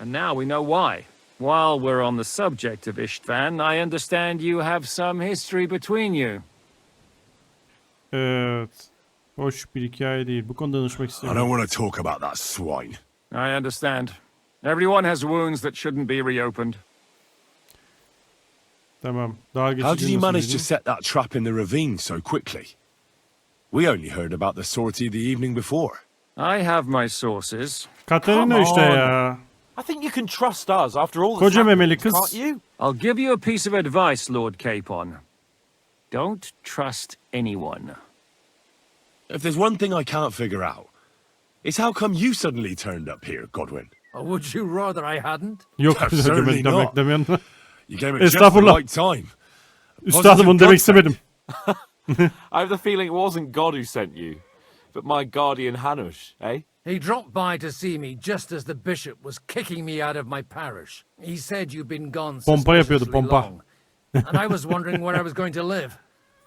Speaker 12: And now we know why. While we're on the subject of Istvan, I understand you have some history between you.
Speaker 1: Evet. Hoş bir hikaye değil. Bu konuda danışmak
Speaker 23: I
Speaker 1: istemiyorum.
Speaker 23: don't want to talk about that swine.
Speaker 12: I understand. Everyone has wounds that shouldn't be reopened.
Speaker 1: Tamam. Daha geçici.
Speaker 23: How did you manage to set that trap in the ravine so quickly? We only heard about the sortie the evening before.
Speaker 12: I have my sources.
Speaker 1: Katarina işte ya.
Speaker 3: I think you can trust us after all the
Speaker 1: Koca memeli
Speaker 3: sacrifice,
Speaker 1: kız.
Speaker 3: can't you?
Speaker 12: I'll give you a piece of advice, Lord Capon. Don't trust anyone.
Speaker 23: If there's one thing I can't figure out, it's how come you suddenly turned up here, Godwin?
Speaker 18: Would you rather I hadn't?
Speaker 1: Yok.
Speaker 23: Certainly not.
Speaker 1: Demek
Speaker 23: You came at just the
Speaker 1: Estağfurullah.
Speaker 23: right time.
Speaker 1: Üstadım onu demek istemedim.
Speaker 3: I have the feeling it wasn't God who sent you, but my guardian Hanush, eh?
Speaker 18: He dropped by to see me just as the bishop was kicking me out of my parish. He said you'd been gone
Speaker 1: Pompa yapıyordu,
Speaker 18: suspiciously
Speaker 1: pompa.
Speaker 18: long, and I was wondering where I was going to live.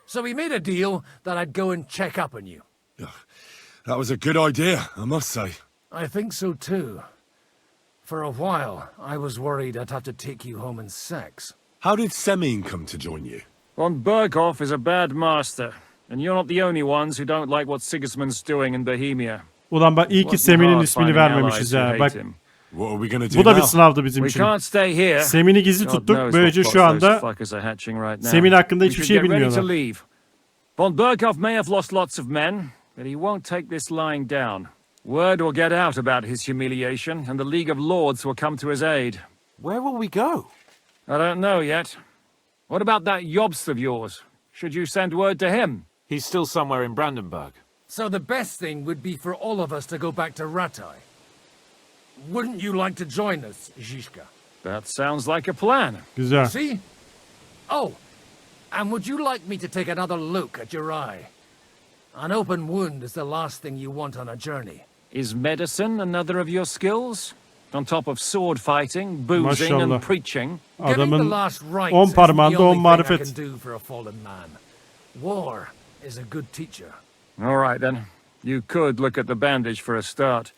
Speaker 18: So we made a deal that I'd go and check up on you.
Speaker 23: That was a good idea, I must say.
Speaker 18: I think so too. For a while, I was worried I'd have to take you home in sex.
Speaker 23: How did Semine come to join you?
Speaker 12: Von Berghoff is a bad master, and you're not the only ones who don't like what Sigismund's doing in Bohemia.
Speaker 1: Ulan bak iyi ki Semin'in ismini vermemişiz ha. Bak
Speaker 23: What are we gonna do
Speaker 1: bu da bir
Speaker 23: now?
Speaker 1: sınavdı bizim
Speaker 12: We
Speaker 1: için.
Speaker 12: can't stay here.
Speaker 1: Semin'i gizli
Speaker 12: God
Speaker 1: tuttuk.
Speaker 12: knows
Speaker 1: Böylece
Speaker 12: what
Speaker 1: şu
Speaker 12: plots
Speaker 1: anda
Speaker 12: those fuckers are hatching right now.
Speaker 1: Semin hakkında
Speaker 12: We
Speaker 1: hiçbir
Speaker 12: should
Speaker 1: şey
Speaker 12: get ready to
Speaker 1: bilmiyorlar.
Speaker 12: leave. Von Berghoff may have lost lots of men, but he won't take this lying down. Word will get out about his humiliation, and the League of Lords will come to his aid.
Speaker 3: Where will we go?
Speaker 12: I don't know yet. What about that Jobst of yours? Should you send word to him?
Speaker 3: He's still somewhere in Brandenburg.
Speaker 18: So the best thing would be for all of us to go back to Ratai. Wouldn't you like to join us, Zizka?
Speaker 12: That sounds like a plan.
Speaker 1: Güzel.
Speaker 18: See? Oh, and would you like me to take another look at your eye? An open wound is the last thing you want on a journey.
Speaker 12: Is medicine another of your skills? On top of sword fighting, boozing,
Speaker 1: Maşallah.
Speaker 12: and preaching?
Speaker 18: Getting the
Speaker 1: Adamın
Speaker 18: last rites
Speaker 1: 10
Speaker 18: isn't
Speaker 1: parmağında
Speaker 18: the
Speaker 1: 10
Speaker 18: only thing I
Speaker 1: marifet.
Speaker 18: can do for a fallen man. War is a good teacher.
Speaker 12: All right, then. You could look at the bandage for a start.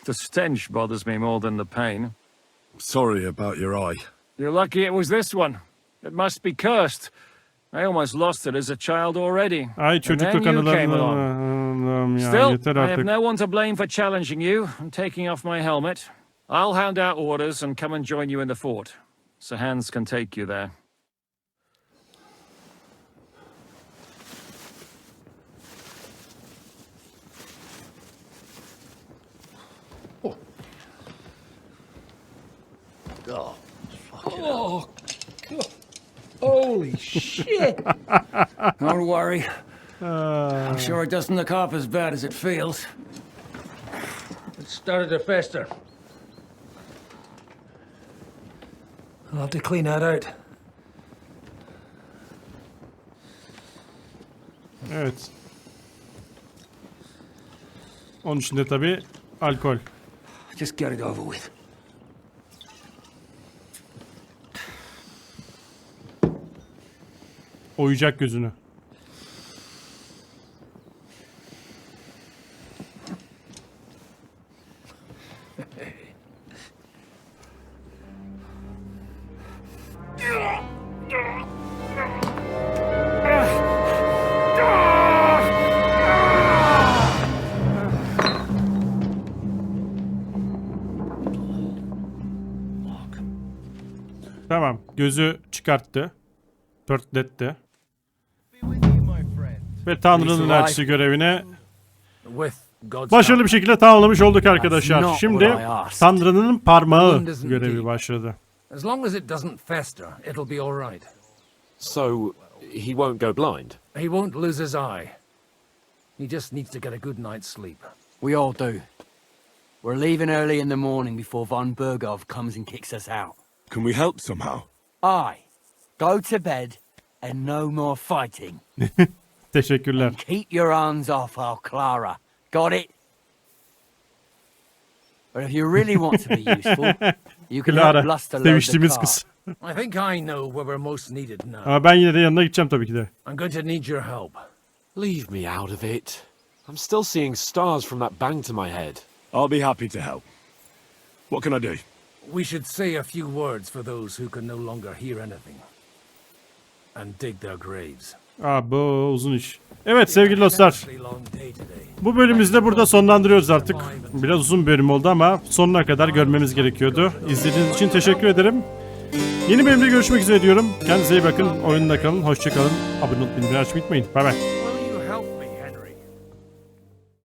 Speaker 12: The stench bothers me more than the pain.
Speaker 23: Sorry about your eye.
Speaker 12: You're lucky it was this one. It must be cursed. I almost lost it as a child already.
Speaker 1: Ay
Speaker 12: And then
Speaker 1: çocukluk
Speaker 12: you came
Speaker 1: anılarına.
Speaker 12: along.
Speaker 1: Allah'ım ya
Speaker 12: Still,
Speaker 1: yeter
Speaker 12: I have
Speaker 1: artık.
Speaker 12: no one to blame for challenging you and taking off my helmet. I'll hand out orders and come and join you in the fort. Sir Hans can take you there.
Speaker 18: Oh, oh, God. Holy shit!
Speaker 22: Don't worry. I'm sure it doesn't look half as bad as it feels.
Speaker 18: It started to fester. I'll have to clean that out.
Speaker 1: Evet. Onun için de tabii alkol.
Speaker 22: Just get it over with.
Speaker 1: Oyacak gözünü. Tamam. Gözü çıkarttı. Pörtletti. Ve Tanrı'nın elçisi görevine başarılı bir şekilde tamamlamış olduk arkadaşlar. Şimdi Tanrı'nın parmağı görevi başladı.
Speaker 18: As long as it doesn't fester, it'll be all right.
Speaker 3: So, he won't go blind?
Speaker 18: He won't lose his eye. He just needs to get a good night's sleep.
Speaker 22: We all do. We're leaving early in the morning before von Bergov comes and kicks us out.
Speaker 23: Can we help somehow?
Speaker 22: Aye.
Speaker 19: Go to bed and no more fighting.
Speaker 1: Teşekkürler.
Speaker 19: Keep your hands off our Clara. Got it? But if you really want to be useful, you can help
Speaker 1: Clara,
Speaker 19: Bluster load the
Speaker 1: seviştiğimiz
Speaker 19: car.
Speaker 1: kız.
Speaker 18: I think I know where we're most needed now.
Speaker 1: Ama ben yine de yanına gideceğim tabii ki de.
Speaker 18: I'm going to need your help.
Speaker 3: Leave me out of it. I'm still seeing stars from that bang to my head.
Speaker 23: I'll be happy to help. What can I do?
Speaker 18: We should say a few words for those who can no longer hear anything. And dig their graves.
Speaker 1: Bu uzun iş. Evet sevgili dostlar. Bu bölümümüzü de burada sonlandırıyoruz artık. Biraz uzun bir bölüm oldu ama sonuna kadar görmemiz gerekiyordu. İzlediğiniz için teşekkür ederim. Yeni bölümde görüşmek üzere diyorum. Kendinize iyi bakın. Oyununda kalın. Hoşça kalın. Abone olup bildirimleri açmayı unutmayın. Bay bay.